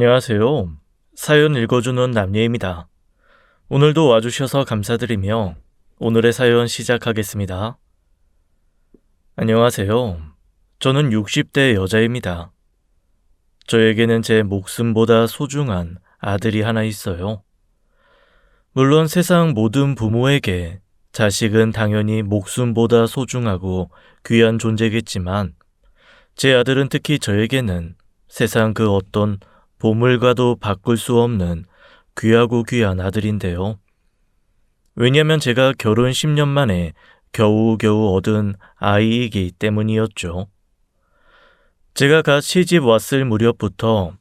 안녕하세요. 사연 읽어주는 남예입니다. 오늘도 와주셔서 감사드리며 오늘의 사연 시작하겠습니다. 안녕하세요. 저는 60대 여자입니다. 저에게는 제 목숨보다 소중한 아들이 하나 있어요. 물론 세상 모든 부모에게 자식은 당연히 목숨보다 소중하고 귀한 존재겠지만 제 아들은 특히 저에게는 세상 그 어떤 보물과도 바꿀 수 없는 귀하고 귀한 아들인데요. 왜냐면 제가 결혼 10년 만에 겨우겨우 얻은 아이이기 때문이었죠. 제가 갓 시집 왔을 무렵부터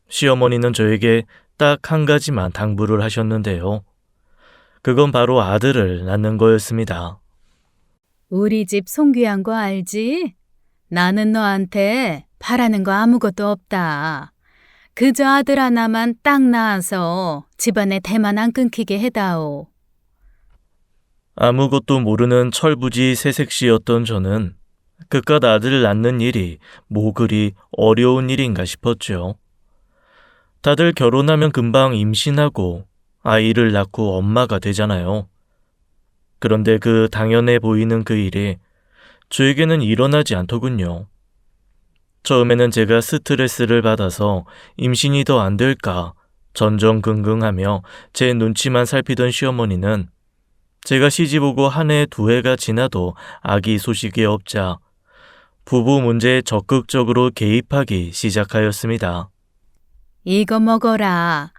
시어머니는 저에게 딱 한 가지만 당부를 하셨는데요. 그건 바로 아들을 낳는 거였습니다. 우리 집 송귀한 거 알지? 나는 너한테 바라는 거 아무것도 없다. 그저 아들 하나만 딱 낳아서 집안의 대만 안 끊기게 해다오. 아무것도 모르는 철부지 새색시였던 저는 그깟 아들을 낳는 일이 뭐 그리 어려운 일인가 싶었죠. 다들 결혼하면 금방 임신하고 아이를 낳고 엄마가 되잖아요. 그런데 그 당연해 보이는 그 일이 저에게는 일어나지 않더군요. 처음에는 제가 스트레스를 받아서 임신이 더 안 될까 전전긍긍하며 제 눈치만 살피던 시어머니는 제가 시집 오고 한 해, 두 해가 지나도 아기 소식이 없자 부부 문제에 적극적으로 개입하기 시작하였습니다. 이거 먹어라.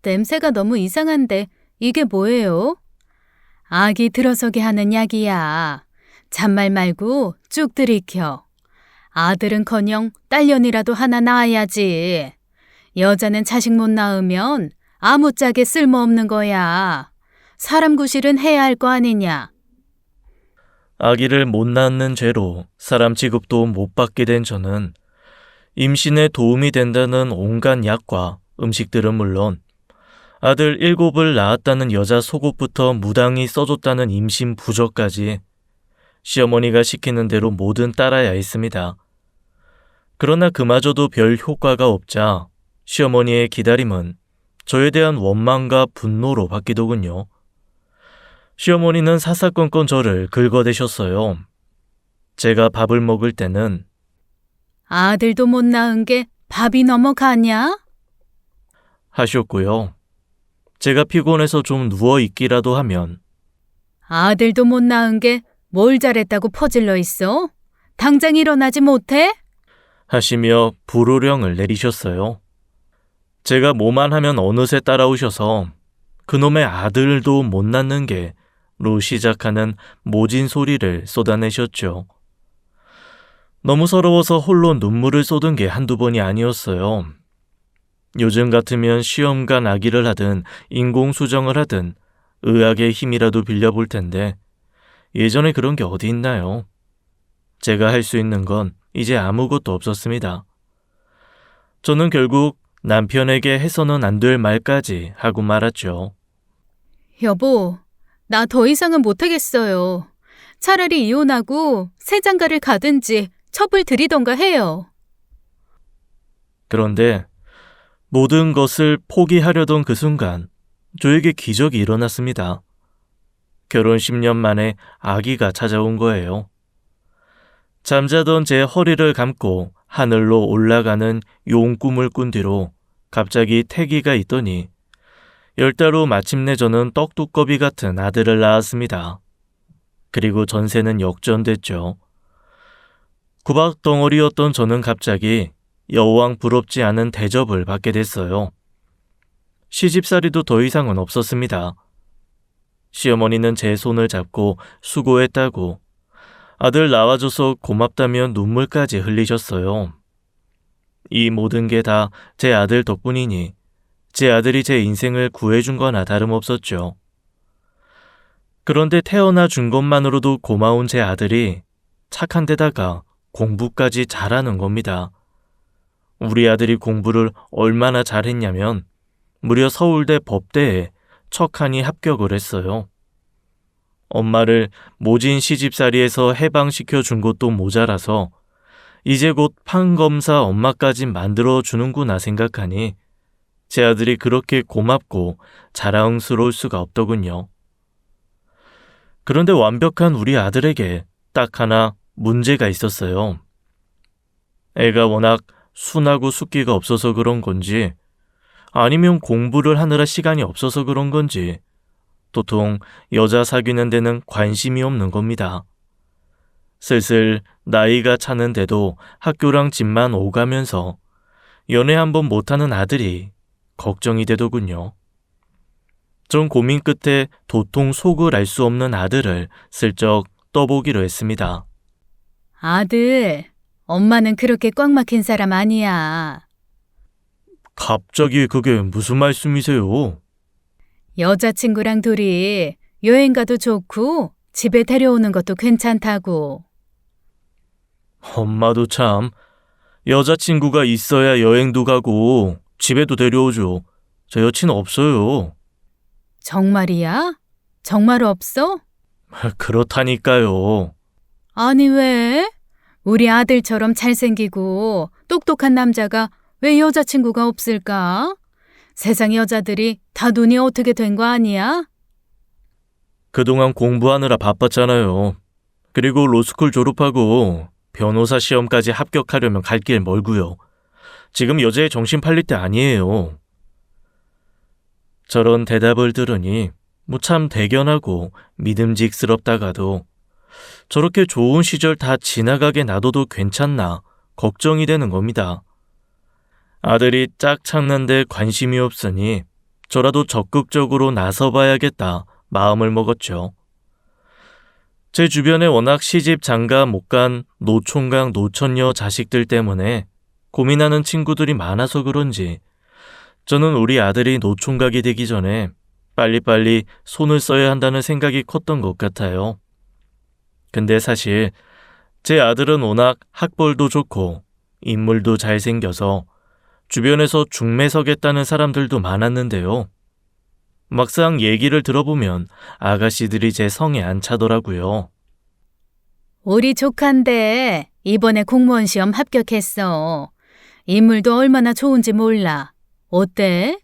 냄새가 너무 이상한데 이게 뭐예요? 아기 들어서게 하는 약이야. 잔말 말고 쭉 들이켜. 아들은커녕 딸년이라도 하나 낳아야지. 여자는 자식 못 낳으면 아무짝에 쓸모없는 거야. 사람 구실은 해야 할 거 아니냐. 아기를 못 낳는 죄로 사람 취급도 못 받게 된 저는 임신에 도움이 된다는 온갖 약과 음식들은 물론 아들 7을 낳았다는 여자 속옷부터 무당이 써줬다는 임신 부적까지 시어머니가 시키는 대로 뭐든 따라야 했습니다. 그러나 그마저도 별 효과가 없자 시어머니의 기다림은 저에 대한 원망과 분노로 바뀌더군요. 시어머니는 사사건건 저를 긁어대셨어요. 제가 밥을 먹을 때는 아들도 못 낳은 게 밥이 넘어가냐? 하셨고요. 제가 피곤해서 좀 누워있기라도 하면 아들도 못 낳은 게 뭘 잘했다고 퍼질러 있어? 당장 일어나지 못해? 하시며 불호령을 내리셨어요. 제가 뭐만 하면 어느새 따라오셔서 그놈의 아들도 못 낳는 게로 시작하는 모진 소리를 쏟아내셨죠. 너무 서러워서 홀로 눈물을 쏟은 게 한두 번이 아니었어요. 요즘 같으면 시험관 아기를 하든 인공수정을 하든 의학의 힘이라도 빌려볼 텐데 예전에 그런 게 어디 있나요? 제가 할 수 있는 건 이제 아무것도 없었습니다. 저는 결국 남편에게 해서는 안 될 말까지 하고 말았죠. 여보, 나 더 이상은 못하겠어요. 차라리 이혼하고 새 장가를 가든지 첩을 들이던가 해요. 그런데 모든 것을 포기하려던 그 순간 저에게 기적이 일어났습니다. 결혼 10년 만에 아기가 찾아온 거예요. 잠자던 제 허리를 감고 하늘로 올라가는 용 꿈을 꾼 뒤로 갑자기 태기가 있더니 10달 후 마침내 저는 떡두꺼비 같은 아들을 낳았습니다. 그리고 전세는 역전됐죠. 구박덩어리였던 저는 갑자기 여왕 부럽지 않은 대접을 받게 됐어요. 시집살이도 더 이상은 없었습니다. 시어머니는 제 손을 잡고 수고했다고 아들 낳아줘서 고맙다며 눈물까지 흘리셨어요. 이 모든 게 다 제 아들 덕분이니 제 아들이 제 인생을 구해준 거나 다름없었죠. 그런데 태어나 준 것만으로도 고마운 제 아들이 착한 데다가 공부까지 잘하는 겁니다. 우리 아들이 공부를 얼마나 잘했냐면 무려 서울대 법대에 척하니 합격을 했어요. 엄마를 모진 시집살이에서 해방시켜 준 것도 모자라서 이제 곧 판검사 엄마까지 만들어주는구나 생각하니 제 아들이 그렇게 고맙고 자랑스러울 수가 없더군요. 그런데 완벽한 우리 아들에게 딱 하나 문제가 있었어요. 애가 워낙 순하고 숫기가 없어서 그런 건지 아니면 공부를 하느라 시간이 없어서 그런 건지 도통 여자 사귀는 데는 관심이 없는 겁니다. 슬슬 나이가 차는데도 학교랑 집만 오가면서 연애 한번 못하는 아들이 걱정이 되더군요. 전 고민 끝에 도통 속을 알 수 없는 아들을 슬쩍 떠보기로 했습니다. 아들, 엄마는 그렇게 꽉 막힌 사람 아니야. 갑자기 그게 무슨 말씀이세요? 여자친구랑 둘이 여행 가도 좋고 집에 데려오는 것도 괜찮다고. 엄마도 참 여자친구가 있어야 여행도 가고 집에도 데려오죠. 저 여친 없어요. 정말이야? 정말 없어? 그렇다니까요. 아니 왜? 우리 아들처럼 잘생기고 똑똑한 남자가 왜 여자친구가 없을까? 세상 여자들이 다 눈이 어떻게 된 거 아니야? 그동안 공부하느라 바빴잖아요. 그리고 로스쿨 졸업하고 변호사 시험까지 합격하려면 갈 길 멀고요. 지금 여자의 정신 팔릴 때 아니에요. 저런 대답을 들으니 참 대견하고 믿음직스럽다가도 저렇게 좋은 시절 다 지나가게 놔둬도 괜찮나 걱정이 되는 겁니다. 아들이 짝 찾는데 관심이 없으니 저라도 적극적으로 나서봐야겠다 마음을 먹었죠. 제 주변에 워낙 시집 장가 못 간 노총각 노처녀 자식들 때문에 고민하는 친구들이 많아서 그런지 저는 우리 아들이 노총각이 되기 전에 빨리빨리 손을 써야 한다는 생각이 컸던 것 같아요. 근데 사실 제 아들은 워낙 학벌도 좋고 인물도 잘생겨서 주변에서 중매서겠다는 사람들도 많았는데요. 막상 얘기를 들어보면 아가씨들이 제 성에 안 차더라고요. 우리 조카인데 이번에 공무원 시험 합격했어. 인물도 얼마나 좋은지 몰라. 어때?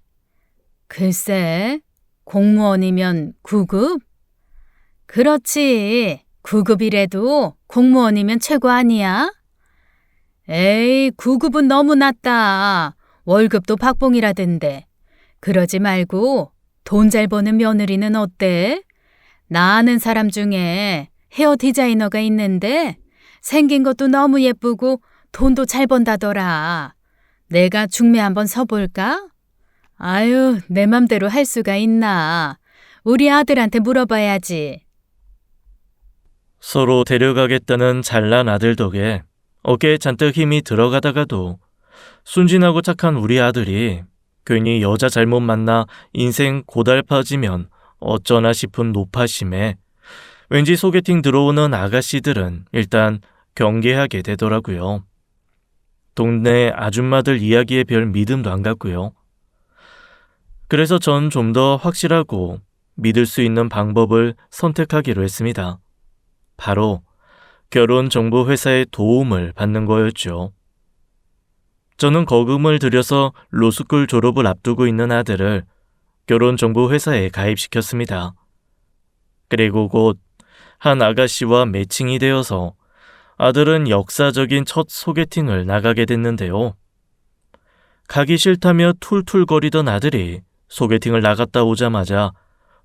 글쎄, 공무원이면 9급? 그렇지. 9급이라도 공무원이면 최고 아니야? 에이, 9급은 너무 낮다. 월급도 박봉이라던데. 그러지 말고 돈 잘 버는 며느리는 어때? 나 아는 사람 중에 헤어 디자이너가 있는데 생긴 것도 너무 예쁘고 돈도 잘 번다더라. 내가 중매 한번 서볼까? 아유, 내 맘대로 할 수가 있나. 우리 아들한테 물어봐야지. 서로 데려가겠다는 잘난 아들 덕에 어깨에 잔뜩 힘이 들어가다가도 순진하고 착한 우리 아들이 괜히 여자 잘못 만나 인생 고달파지면 어쩌나 싶은 노파심에 왠지 소개팅 들어오는 아가씨들은 일단 경계하게 되더라고요. 동네 아줌마들 이야기에 별 믿음도 안 갔고요. 그래서 전 좀 더 확실하고 믿을 수 있는 방법을 선택하기로 했습니다. 바로 결혼정보회사의 도움을 받는 거였죠. 저는 거금을 들여서 로스쿨 졸업을 앞두고 있는 아들을 결혼정보회사에 가입시켰습니다. 그리고 곧 한 아가씨와 매칭이 되어서 아들은 역사적인 첫 소개팅을 나가게 됐는데요. 가기 싫다며 툴툴거리던 아들이 소개팅을 나갔다 오자마자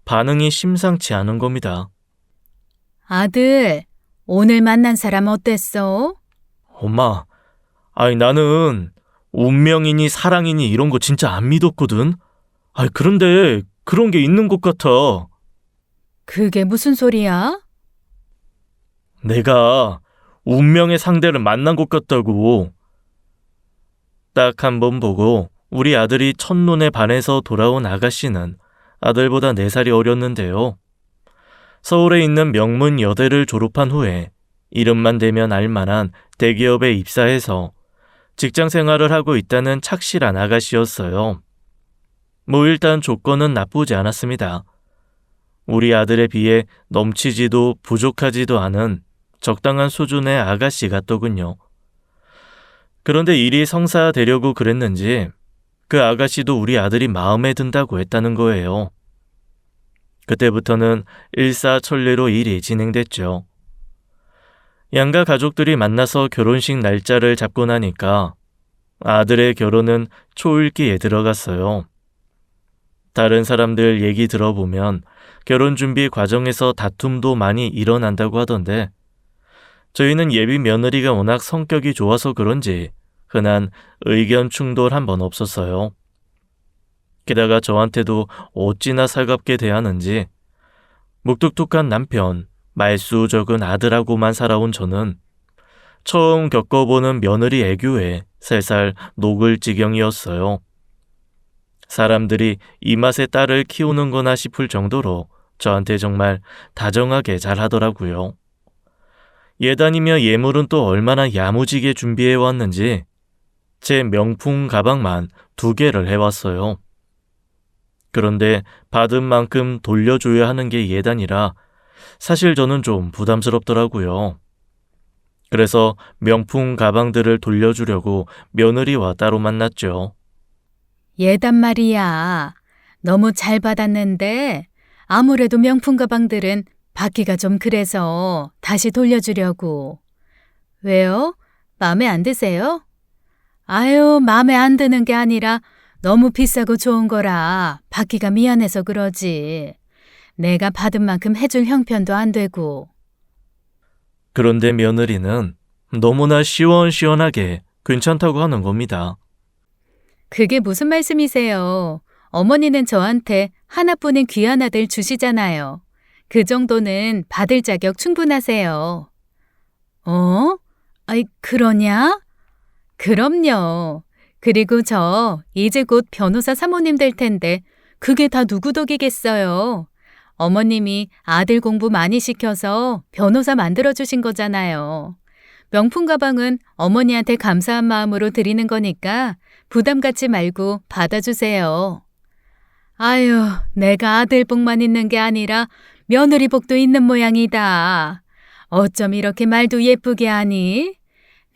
반응이 심상치 않은 겁니다. 아들, 오늘 만난 사람 어땠어? 엄마, 나는 운명이니 사랑이니 이런 거 진짜 안 믿었거든. 그런데 그런 게 있는 것 같아. 그게 무슨 소리야? 내가 운명의 상대를 만난 것 같다고. 딱 한 번 보고 우리 아들이 첫눈에 반해서 돌아온 아가씨는 아들보다 4살이 어렸는데요. 서울에 있는 명문 여대를 졸업한 후에 이름만 대면 알만한 대기업에 입사해서 직장 생활을 하고 있다는 착실한 아가씨였어요. 일단 조건은 나쁘지 않았습니다. 우리 아들에 비해 넘치지도 부족하지도 않은 적당한 수준의 아가씨 같더군요. 그런데 일이 성사되려고 그랬는지 그 아가씨도 우리 아들이 마음에 든다고 했다는 거예요. 그때부터는 일사천리로 일이 진행됐죠. 양가 가족들이 만나서 결혼식 날짜를 잡고 나니까 아들의 결혼은 초읽기에 들어갔어요. 다른 사람들 얘기 들어보면 결혼 준비 과정에서 다툼도 많이 일어난다고 하던데 저희는 예비 며느리가 워낙 성격이 좋아서 그런지 흔한 의견 충돌 한 번 없었어요. 게다가 저한테도 어찌나 살갑게 대하는지 묵뚝뚝한 남편, 말수 적은 아들하고만 살아온 저는 처음 겪어보는 며느리 애교에 살살 녹을 지경이었어요. 사람들이 이 맛에 딸을 키우는 거나 싶을 정도로 저한테 정말 다정하게 잘하더라고요. 예단이며 예물은 또 얼마나 야무지게 준비해 왔는지 제 명품 가방만 2개를 해왔어요. 그런데 받은 만큼 돌려줘야 하는 게 예단이라 사실 저는 좀 부담스럽더라고요. 그래서 명품 가방들을 돌려주려고 며느리와 따로 만났죠. 예단 말이야. 너무 잘 받았는데 아무래도 명품 가방들은 받기가 좀 그래서 다시 돌려주려고. 왜요? 마음에 안 드세요? 아유, 마음에 안 드는 게 아니라 너무 비싸고 좋은 거라 받기가 미안해서 그러지. 내가 받은 만큼 해줄 형편도 안 되고. 그런데 며느리는 너무나 시원시원하게 괜찮다고 하는 겁니다. 그게 무슨 말씀이세요? 어머니는 저한테 하나뿐인 귀한 아들 주시잖아요. 그 정도는 받을 자격 충분하세요. 어? 아이, 그러냐? 그럼요. 그리고 저 이제 곧 변호사 사모님 될 텐데 그게 다 누구 덕이겠어요. 어머님이 아들 공부 많이 시켜서 변호사 만들어주신 거잖아요. 명품 가방은 어머니한테 감사한 마음으로 드리는 거니까 부담 갖지 말고 받아주세요. 아유, 내가 아들 복만 있는 게 아니라 며느리 복도 있는 모양이다. 어쩜 이렇게 말도 예쁘게 하니?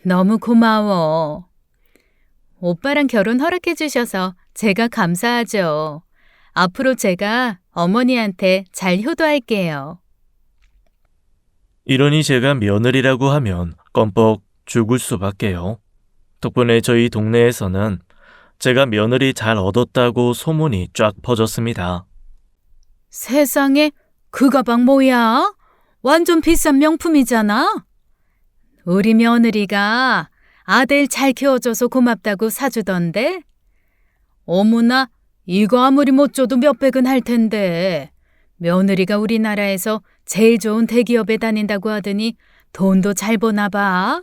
너무 고마워. 오빠랑 결혼 허락해 주셔서 제가 감사하죠. 앞으로 제가 어머니한테 잘 효도할게요. 이러니 제가 며느리라고 하면 껌뻑 죽을 수밖에요. 덕분에 저희 동네에서는 제가 며느리 잘 얻었다고 소문이 쫙 퍼졌습니다. 세상에, 그 가방 뭐야? 완전 비싼 명품이잖아. 우리 며느리가 아들 잘 키워줘서 고맙다고 사주던데? 어머나, 이거 아무리 못 줘도 몇백은 할 텐데. 며느리가 우리나라에서 제일 좋은 대기업에 다닌다고 하더니 돈도 잘 버나 봐.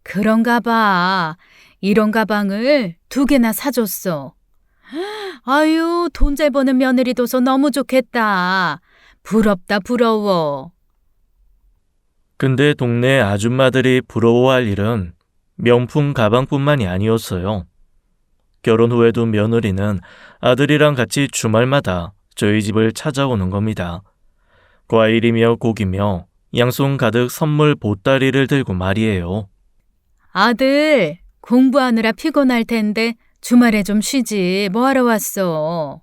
그런가 봐. 이런 가방을 2개나 사줬어. 아유, 돈 잘 버는 며느리 둬서 너무 좋겠다. 부럽다, 부러워. 근데 동네 아줌마들이 부러워할 일은 명품 가방뿐만이 아니었어요. 결혼 후에도 며느리는 아들이랑 같이 주말마다 저희 집을 찾아오는 겁니다. 과일이며 고기며 양손 가득 선물 보따리를 들고 말이에요. 아들, 공부하느라 피곤할 텐데 주말에 좀 쉬지. 뭐하러 왔어?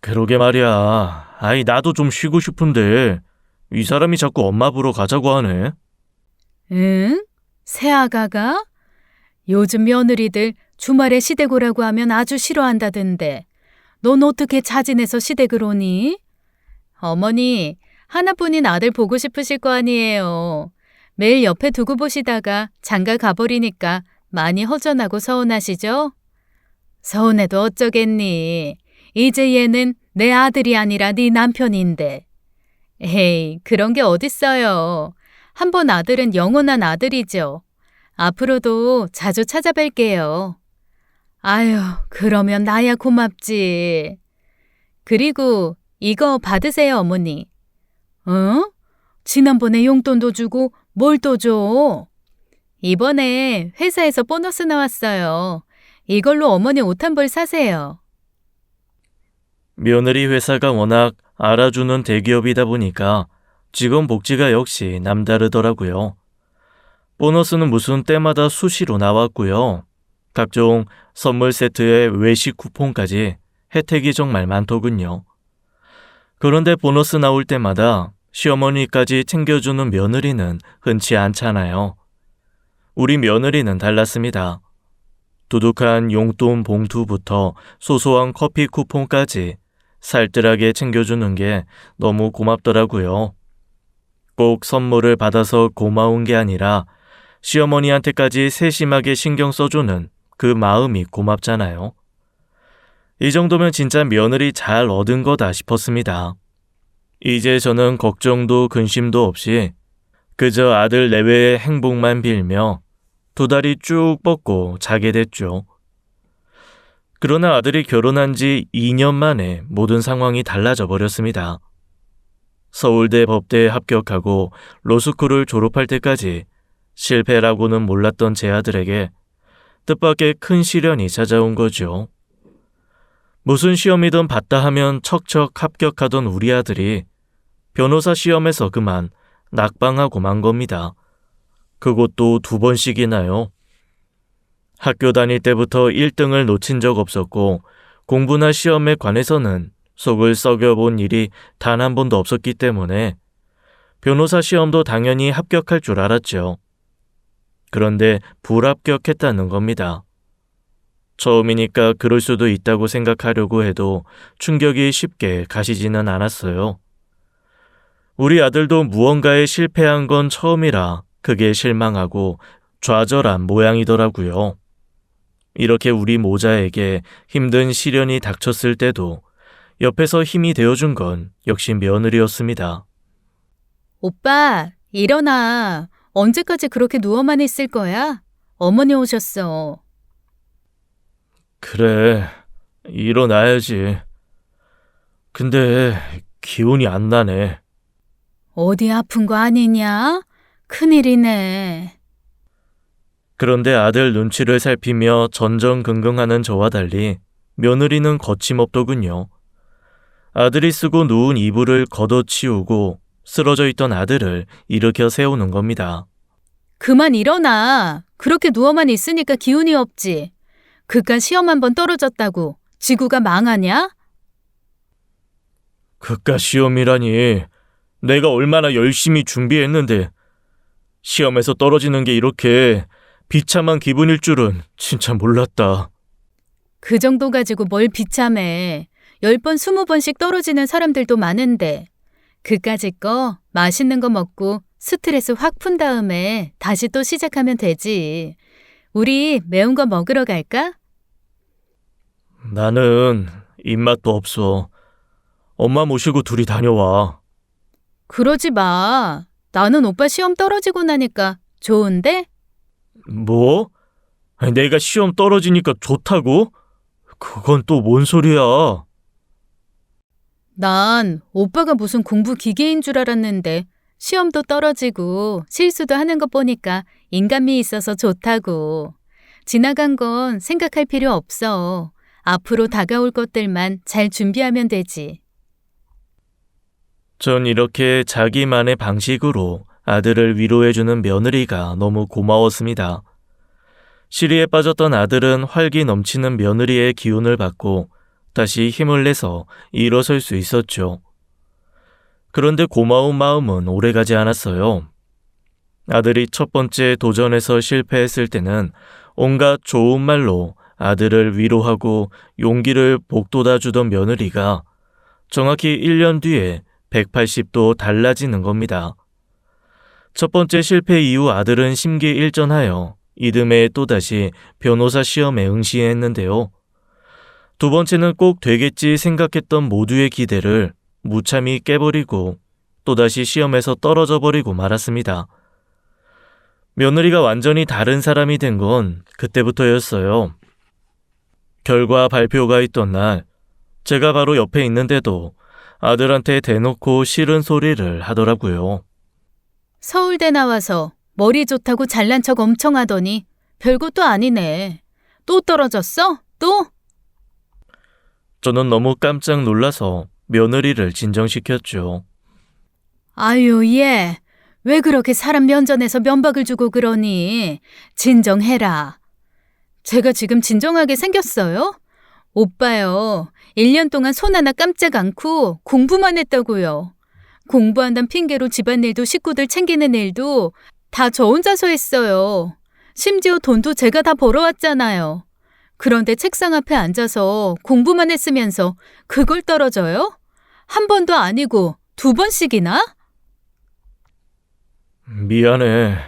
그러게 말이야. 아이, 나도 좀 쉬고 싶은데 이 사람이 자꾸 엄마 보러 가자고 하네. 응? 새아가가? 요즘 며느리들 주말에 시댁 오라고 하면 아주 싫어한다던데. 넌 어떻게 자진해서 시댁을 오니? 어머니, 하나뿐인 아들 보고 싶으실 거 아니에요. 매일 옆에 두고 보시다가 장가 가버리니까 많이 허전하고 서운하시죠? 서운해도 어쩌겠니? 이제 얘는 내 아들이 아니라 네 남편인데. 에이, 그런 게 어딨어요. 한 번 아들은 영원한 아들이죠. 앞으로도 자주 찾아뵐게요. 아유, 그러면 나야 고맙지. 그리고 이거 받으세요, 어머니. 어? 지난번에 용돈도 주고 뭘 또 줘? 이번에 회사에서 보너스 나왔어요. 이걸로 어머니 옷 한 벌 사세요. 며느리 회사가 워낙 알아주는 대기업이다 보니까 직원 복지가 역시 남다르더라고요. 보너스는 무슨 때마다 수시로 나왔고요. 각종 선물 세트에 외식 쿠폰까지 혜택이 정말 많더군요. 그런데 보너스 나올 때마다 시어머니까지 챙겨주는 며느리는 흔치 않잖아요. 우리 며느리는 달랐습니다. 두둑한 용돈 봉투부터 소소한 커피 쿠폰까지 살뜰하게 챙겨주는 게 너무 고맙더라고요. 꼭 선물을 받아서 고마운 게 아니라 시어머니한테까지 세심하게 신경 써주는 그 마음이 고맙잖아요. 이 정도면 진짜 며느리 잘 얻은 거다 싶었습니다. 이제 저는 걱정도 근심도 없이 그저 아들 내외의 행복만 빌며 두 다리 쭉 뻗고 자게 됐죠. 그러나 아들이 결혼한 지 2년 만에 모든 상황이 달라져 버렸습니다. 서울대 법대에 합격하고 로스쿨을 졸업할 때까지 실패라고는 몰랐던 제 아들에게 뜻밖의 큰 시련이 찾아온 거죠. 무슨 시험이든 봤다 하면 척척 합격하던 우리 아들이 변호사 시험에서 그만 낙방하고 만 겁니다. 그것도 2번씩이나요. 학교 다닐 때부터 1등을 놓친 적 없었고 공부나 시험에 관해서는 속을 썩여본 일이 단 한 번도 없었기 때문에 변호사 시험도 당연히 합격할 줄 알았죠. 그런데 불합격했다는 겁니다. 처음이니까 그럴 수도 있다고 생각하려고 해도 충격이 쉽게 가시지는 않았어요. 우리 아들도 무언가에 실패한 건 처음이라 크게 실망하고 좌절한 모양이더라고요. 이렇게 우리 모자에게 힘든 시련이 닥쳤을 때도 옆에서 힘이 되어준 건 역시 며느리였습니다. 오빠, 일어나. 언제까지 그렇게 누워만 있을 거야? 어머니 오셨어. 그래, 일어나야지. 근데 기운이 안 나네. 어디 아픈 거 아니냐? 큰일이네. 그런데 아들 눈치를 살피며 전전긍긍하는 저와 달리 며느리는 거침없더군요. 아들이 쓰고 누운 이불을 걷어치우고 쓰러져 있던 아들을 일으켜 세우는 겁니다. 그만 일어나. 그렇게 누워만 있으니까 기운이 없지. 그깟 시험 한 번 떨어졌다고 지구가 망하냐? 그깟 시험이라니. 내가 얼마나 열심히 준비했는데 시험에서 떨어지는 게 이렇게 비참한 기분일 줄은 진짜 몰랐다. 그 정도 가지고 뭘 비참해. 10번, 20번씩 떨어지는 사람들도 많은데 그까짓 거 맛있는 거 먹고 스트레스 확 푼 다음에 다시 또 시작하면 되지. 우리 매운 거 먹으러 갈까? 나는 입맛도 없어. 엄마 모시고 둘이 다녀와. 그러지 마. 나는 오빠 시험 떨어지고 나니까 좋은데? 뭐? 아니, 내가 시험 떨어지니까 좋다고? 그건 또 뭔 소리야? 난 오빠가 무슨 공부 기계인 줄 알았는데 시험도 떨어지고 실수도 하는 거 보니까 인간미 있어서 좋다고. 지나간 건 생각할 필요 없어. 앞으로 다가올 것들만 잘 준비하면 되지. 전 이렇게 자기만의 방식으로 아들을 위로해주는 며느리가 너무 고마웠습니다. 시리에 빠졌던 아들은 활기 넘치는 며느리의 기운을 받고 다시 힘을 내서 일어설 수 있었죠. 그런데 고마운 마음은 오래가지 않았어요. 아들이 첫 번째 도전에서 실패했을 때는 온갖 좋은 말로 아들을 위로하고 용기를 북돋아주던 며느리가 정확히 1년 뒤에 180도 달라지는 겁니다. 첫 번째 실패 이후 아들은 심기일전하여 이듬해 또다시 변호사 시험에 응시했는데요. 두 번째는 꼭 되겠지 생각했던 모두의 기대를 무참히 깨버리고 또다시 시험에서 떨어져 버리고 말았습니다. 며느리가 완전히 다른 사람이 된 건 그때부터였어요. 결과 발표가 있던 날, 제가 바로 옆에 있는데도 아들한테 대놓고 싫은 소리를 하더라고요. 서울대 나와서 머리 좋다고 잘난 척 엄청 하더니 별것도 아니네. 또 떨어졌어? 또? 저는 너무 깜짝 놀라서 며느리를 진정시켰죠. 아유, 얘. 왜 그렇게 사람 면전에서 면박을 주고 그러니? 진정해라. 제가 지금 진정하게 생겼어요? 오빠요, 1년 동안 손 하나 깜짝 않고 공부만 했다고요. 공부한다는 핑계로 집안일도 식구들 챙기는 일도 다 저 혼자서 했어요. 심지어 돈도 제가 다 벌어왔잖아요. 그런데 책상 앞에 앉아서 공부만 했으면서 그걸 떨어져요? 한 번도 아니고 2번씩이나? 미안해.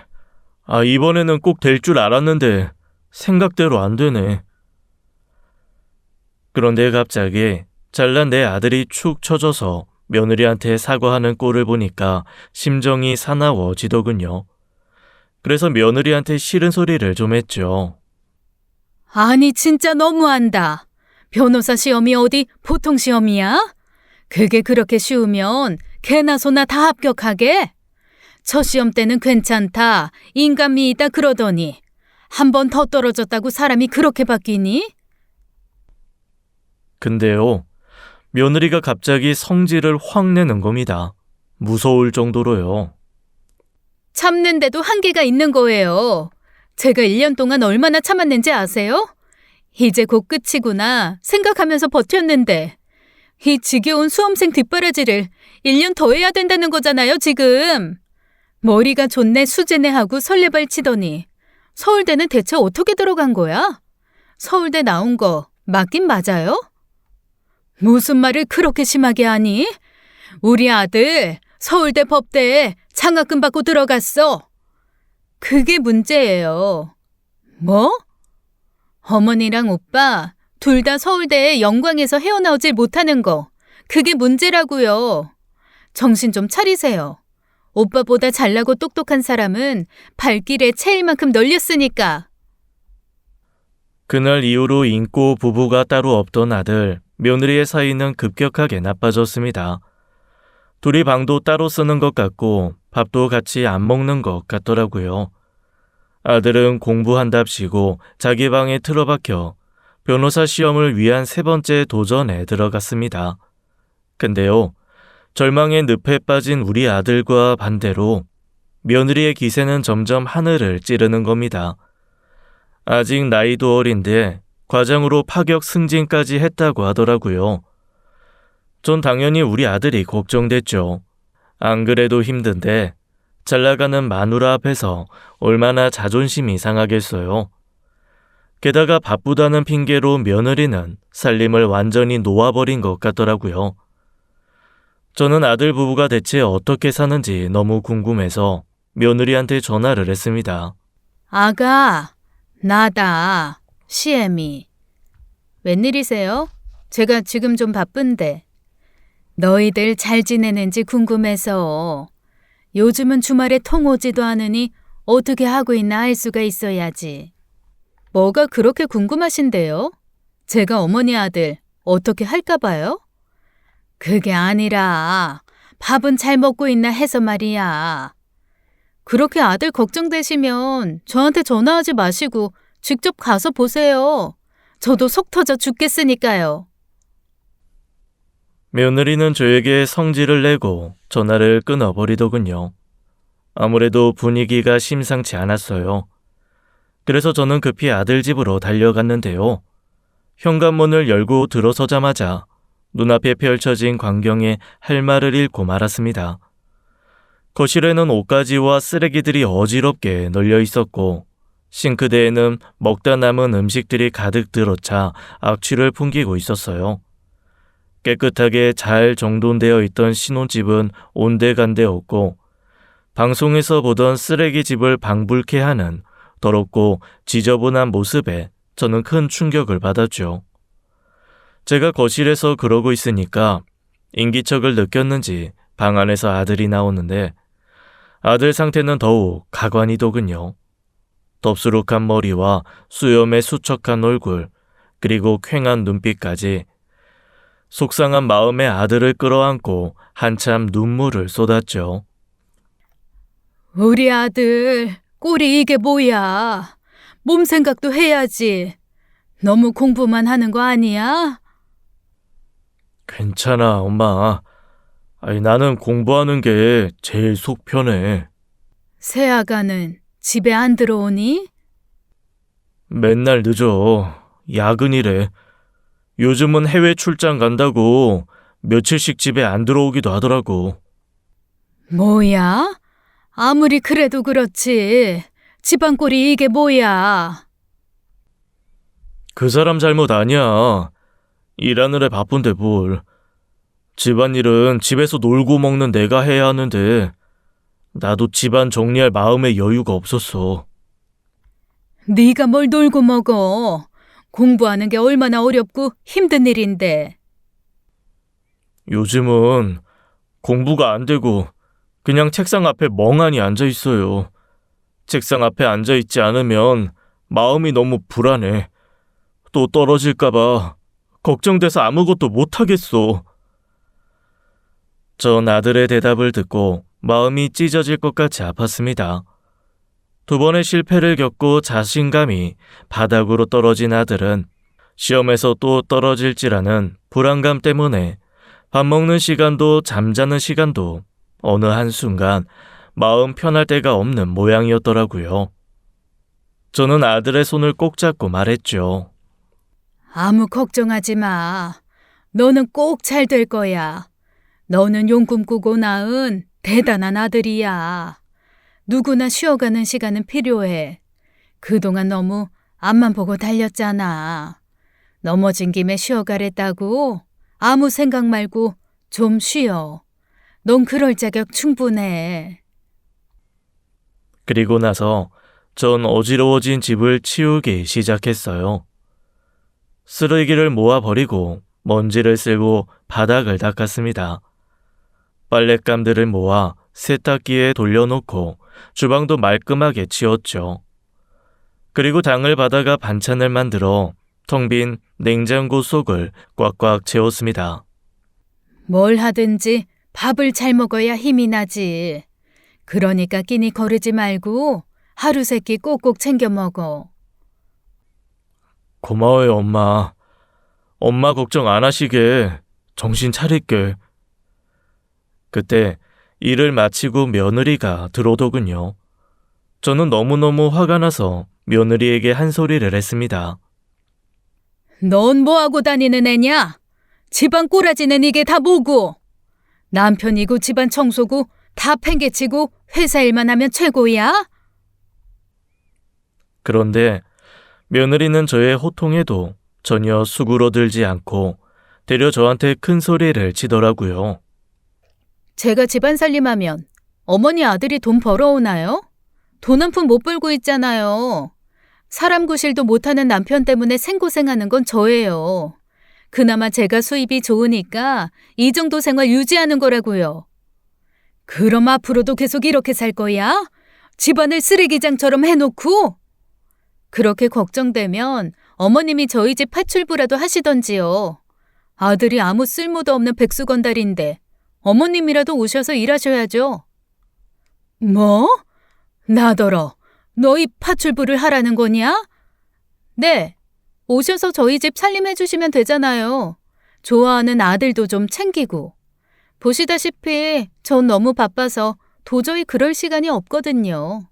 이번에는 꼭 될 줄 알았는데 생각대로 안 되네. 그런데 갑자기 잘난 내 아들이 축 처져서 며느리한테 사과하는 꼴을 보니까 심정이 사나워지더군요. 그래서 며느리한테 싫은 소리를 좀 했죠. 아니, 진짜 너무한다. 변호사 시험이 어디 보통 시험이야? 그게 그렇게 쉬우면 개나 소나 다 합격하게? 첫 시험 때는 괜찮다, 인간미 있다 그러더니 한 번 더 떨어졌다고 사람이 그렇게 바뀌니? 근데요, 며느리가 갑자기 성질을 확 내는 겁니다. 무서울 정도로요. 참는데도 한계가 있는 거예요. 제가 1년 동안 얼마나 참았는지 아세요? 이제 곧 끝이구나 생각하면서 버텼는데 이 지겨운 수험생 뒷바라지를 1년 더 해야 된다는 거잖아요, 지금. 머리가 좋네 수제네 하고 설레발 치더니 서울대는 대체 어떻게 들어간 거야? 서울대 나온 거 맞긴 맞아요? 무슨 말을 그렇게 심하게 하니? 우리 아들 서울대 법대에 장학금 받고 들어갔어. 그게 문제예요. 뭐? 어머니랑 오빠 둘 다 서울대에 영광에서 헤어나오질 못하는 거, 그게 문제라고요. 정신 좀 차리세요. 오빠보다 잘나고 똑똑한 사람은 발길에 채일 만큼 널렸으니까. 그날 이후로 인고 부부가 따로 없던 아들, 며느리의 사이는 급격하게 나빠졌습니다. 둘이 방도 따로 쓰는 것 같고 밥도 같이 안 먹는 것 같더라고요. 아들은 공부한답시고 자기 방에 틀어박혀 변호사 시험을 위한 3번째 도전에 들어갔습니다. 근데요, 절망의 늪에 빠진 우리 아들과 반대로 며느리의 기세는 점점 하늘을 찌르는 겁니다. 아직 나이도 어린데 과장으로 파격 승진까지 했다고 하더라고요. 전 당연히 우리 아들이 걱정됐죠. 안 그래도 힘든데 잘 나가는 마누라 앞에서 얼마나 자존심이 상하겠어요. 게다가 바쁘다는 핑계로 며느리는 살림을 완전히 놓아버린 것 같더라고요. 저는 아들 부부가 대체 어떻게 사는지 너무 궁금해서 며느리한테 전화를 했습니다. 아가, 나다. 시애미. 웬일이세요? 제가 지금 좀 바쁜데. 너희들 잘 지내는지 궁금해서. 요즘은 주말에 통 오지도 않으니 어떻게 하고 있나 알 수가 있어야지. 뭐가 그렇게 궁금하신데요? 제가 어머니 아들 어떻게 할까 봐요? 그게 아니라 밥은 잘 먹고 있나 해서 말이야. 그렇게 아들 걱정되시면 저한테 전화하지 마시고 직접 가서 보세요. 저도 속 터져 죽겠으니까요. 며느리는 저에게 성질을 내고 전화를 끊어버리더군요. 아무래도 분위기가 심상치 않았어요. 그래서 저는 급히 아들 집으로 달려갔는데요. 현관문을 열고 들어서자마자 눈앞에 펼쳐진 광경에 할 말을 잃고 말았습니다. 거실에는 옷가지와 쓰레기들이 어지럽게 널려 있었고 싱크대에는 먹다 남은 음식들이 가득 들어차 악취를 풍기고 있었어요. 깨끗하게 잘 정돈되어 있던 신혼집은 온데간데 없고 방송에서 보던 쓰레기집을 방불케 하는 더럽고 지저분한 모습에 저는 큰 충격을 받았죠. 제가 거실에서 그러고 있으니까 인기척을 느꼈는지 방 안에서 아들이 나오는데 아들 상태는 더욱 가관이더군요. 덥수룩한 머리와 수염의 수척한 얼굴, 그리고 퀭한 눈빛까지 속상한 마음에 아들을 끌어안고 한참 눈물을 쏟았죠. 우리 아들 꼴이 이게 뭐야. 몸 생각도 해야지. 너무 공부만 하는 거 아니야? 괜찮아, 엄마. 나는 공부하는 게 제일 속 편해. 새아가는 집에 안 들어오니? 맨날 늦어. 야근이래. 요즘은 해외 출장 간다고 며칠씩 집에 안 들어오기도 하더라고. 뭐야? 아무리 그래도 그렇지. 집안 꼴이 이게 뭐야? 그 사람 잘못 아니야. 일하느라 바쁜데 뭘. 집안일은 집에서 놀고 먹는 내가 해야 하는데 나도 집안 정리할 마음의 여유가 없었어. 네가 뭘 놀고 먹어. 공부하는 게 얼마나 어렵고 힘든 일인데. 요즘은 공부가 안 되고 그냥 책상 앞에 멍하니 앉아 있어요. 책상 앞에 앉아 있지 않으면 마음이 너무 불안해. 또 떨어질까봐 걱정돼서 아무것도 못하겠어. 전 아들의 대답을 듣고 마음이 찢어질 것 같이 아팠습니다. 두 번의 실패를 겪고 자신감이 바닥으로 떨어진 아들은 시험에서 또 떨어질지라는 불안감 때문에 밥 먹는 시간도 잠자는 시간도 어느 한순간 마음 편할 데가 없는 모양이었더라고요. 저는 아들의 손을 꼭 잡고 말했죠. 아무 걱정하지 마. 너는 꼭 잘 될 거야. 너는 용꿈 꾸고 낳은 대단한 아들이야. 누구나 쉬어가는 시간은 필요해. 그동안 너무 앞만 보고 달렸잖아. 넘어진 김에 쉬어가랬다고? 아무 생각 말고 좀 쉬어. 넌 그럴 자격 충분해. 그리고 나서 전 어지러워진 집을 치우기 시작했어요. 쓰레기를 모아버리고 먼지를 쓸고 바닥을 닦았습니다. 빨랫감들을 모아 세탁기에 돌려놓고 주방도 말끔하게 치웠죠. 그리고 당을 받아가 반찬을 만들어 텅 빈 냉장고 속을 꽉꽉 채웠습니다. 뭘 하든지 밥을 잘 먹어야 힘이 나지. 그러니까 끼니 거르지 말고 하루 세 끼 꼭꼭 챙겨 먹어. 고마워요, 엄마. 엄마 걱정 안 하시게 정신 차릴게. 그때 일을 마치고 며느리가 들어오더군요. 저는 너무너무 화가 나서 며느리에게 한 소리를 했습니다. 넌 뭐하고 다니는 애냐? 집안 꼬라지는 이게 다 뭐고? 남편이고 집안 청소고 다 팽개치고 회사 일만 하면 최고야? 그런데 며느리는 저의 호통에도 전혀 수그러들지 않고 되려 저한테 큰 소리를 치더라고요. 제가 집안 살림하면 어머니 아들이 돈 벌어오나요? 돈 한 푼 못 벌고 있잖아요. 사람 구실도 못하는 남편 때문에 생고생하는 건 저예요. 그나마 제가 수입이 좋으니까 이 정도 생활 유지하는 거라고요. 그럼 앞으로도 계속 이렇게 살 거야? 집안을 쓰레기장처럼 해놓고? 그렇게 걱정되면 어머님이 저희 집 파출부라도 하시던지요. 아들이 아무 쓸모도 없는 백수건달인데 어머님이라도 오셔서 일하셔야죠. 뭐? 나더러 너희 파출부를 하라는 거냐? 네, 오셔서 저희 집 살림해 주시면 되잖아요. 좋아하는 아들도 좀 챙기고. 보시다시피 전 너무 바빠서 도저히 그럴 시간이 없거든요.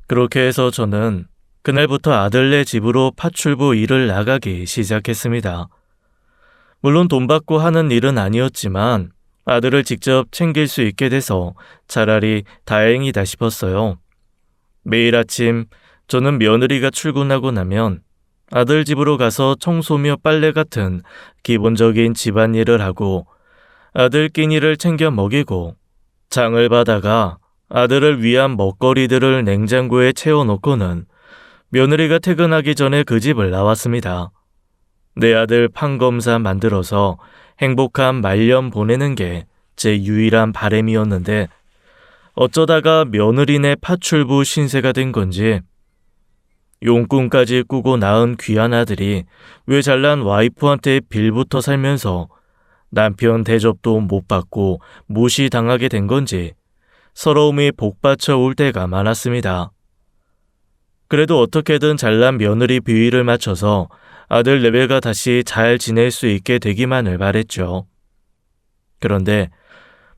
그렇게 해서 저는 그날부터 아들네 집으로 파출부 일을 나가기 시작했습니다. 물론 돈 받고 하는 일은 아니었지만 아들을 직접 챙길 수 있게 돼서 차라리 다행이다 싶었어요. 매일 아침 저는 며느리가 출근하고 나면 아들 집으로 가서 청소며 빨래 같은 기본적인 집안일을 하고 아들 끼니를 챙겨 먹이고 장을 봐다가 아들을 위한 먹거리들을 냉장고에 채워놓고는 며느리가 퇴근하기 전에 그 집을 나왔습니다. 내 아들 판검사 만들어서 행복한 말년 보내는 게 제 유일한 바람이었는데 어쩌다가 며느리네 파출부 신세가 된 건지 용꿈까지 꾸고 낳은 귀한 아들이 왜 잘난 와이프한테 빌부터 살면서 남편 대접도 못 받고 무시당하게 된 건지 서러움이 복받쳐 올 때가 많았습니다. 그래도 어떻게든 잘난 며느리 비위를 맞춰서 아들 레벨과 다시 잘 지낼 수 있게 되기만을 바랬죠. 그런데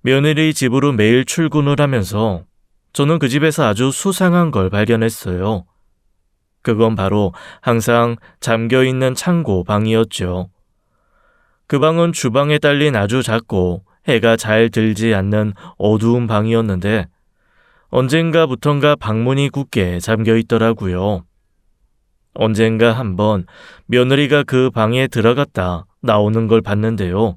며느리 집으로 매일 출근을 하면서 저는 그 집에서 아주 수상한 걸 발견했어요. 그건 바로 항상 잠겨있는 창고 방이었죠. 그 방은 주방에 딸린 아주 작고 해가 잘 들지 않는 어두운 방이었는데 언젠가부턴가 방문이 굳게 잠겨 있더라고요. 언젠가 한번 며느리가 그 방에 들어갔다 나오는 걸 봤는데요.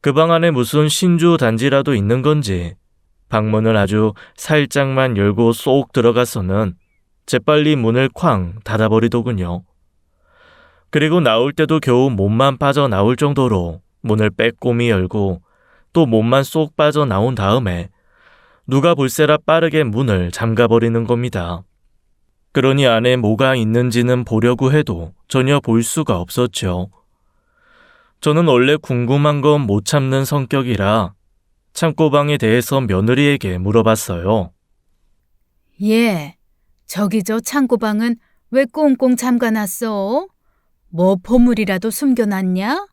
그 방 안에 무슨 신주 단지라도 있는 건지 방문을 아주 살짝만 열고 쏙 들어가서는 재빨리 문을 쾅 닫아버리더군요. 그리고 나올 때도 겨우 몸만 빠져나올 정도로 문을 빼꼼히 열고 또 몸만 쏙 빠져나온 다음에 누가 볼세라 빠르게 문을 잠가버리는 겁니다. 그러니 안에 뭐가 있는지는 보려고 해도 전혀 볼 수가 없었죠. 저는 원래 궁금한 건 못 참는 성격이라 창고방에 대해서 며느리에게 물어봤어요. 예, 저기 저 창고방은 왜 꽁꽁 잠가놨어? 뭐 보물이라도 숨겨놨냐?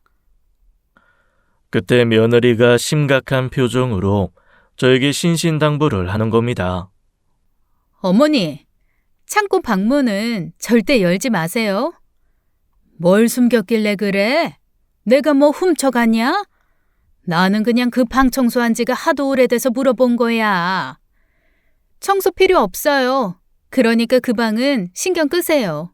그때 며느리가 심각한 표정으로 저에게 신신당부를 하는 겁니다. 어머니, 창고 방문은 절대 열지 마세요. 뭘 숨겼길래 그래? 내가 뭐 훔쳐갔냐? 나는 그냥 그 방 청소한 지가 하도 오래돼서 물어본 거야. 청소 필요 없어요. 그러니까 그 방은 신경 끄세요.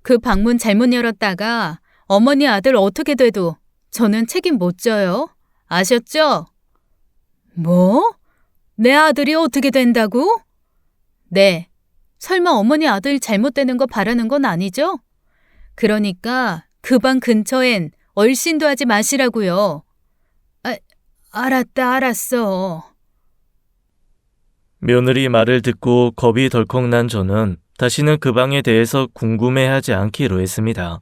그 방문 잘못 열었다가 어머니 아들 어떻게 돼도 저는 책임 못 져요. 아셨죠? 뭐? 내 아들이 어떻게 된다고? 네. 설마 어머니 아들 잘못되는 거 바라는 건 아니죠? 그러니까 그 방 근처엔 얼씬도 하지 마시라고요. 알았다, 알았어. 며느리 말을 듣고 겁이 덜컥 난 저는 다시는 그 방에 대해서 궁금해하지 않기로 했습니다.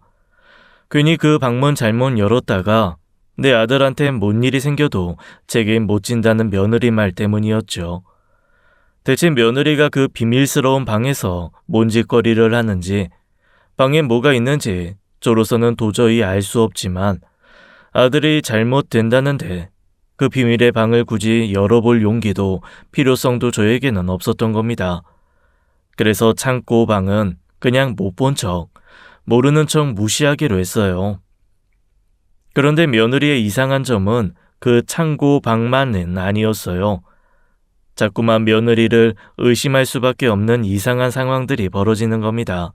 괜히 그 방문 잘못 열었다가 내 아들한테 뭔 일이 생겨도 책임 못 진다는 며느리 말 때문이었죠. 대체 며느리가 그 비밀스러운 방에서 뭔 짓거리를 하는지, 방에 뭐가 있는지 저로서는 도저히 알 수 없지만 아들이 잘못된다는데 그 비밀의 방을 굳이 열어볼 용기도 필요성도 저에게는 없었던 겁니다. 그래서 창고 방은 그냥 못 본 척, 모르는 척 무시하기로 했어요. 그런데 며느리의 이상한 점은 그 창고 방만은 아니었어요. 자꾸만 며느리를 의심할 수밖에 없는 이상한 상황들이 벌어지는 겁니다.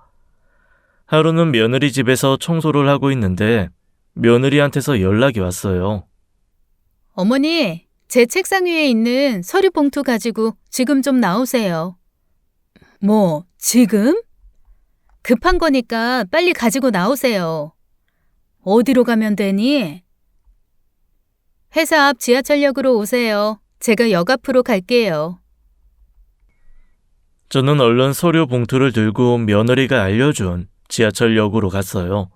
하루는 며느리 집에서 청소를 하고 있는데 며느리한테서 연락이 왔어요. 어머니, 제 책상 위에 있는 서류 봉투 가지고 지금 좀 나오세요. 뭐, 지금? 급한 거니까 빨리 가지고 나오세요. 어디로 가면 되니? 회사 앞 지하철역으로 오세요. 제가 역 앞으로 갈게요. 저는 얼른 서류 봉투를 들고 며느리가 알려준 지하철역으로 갔어요.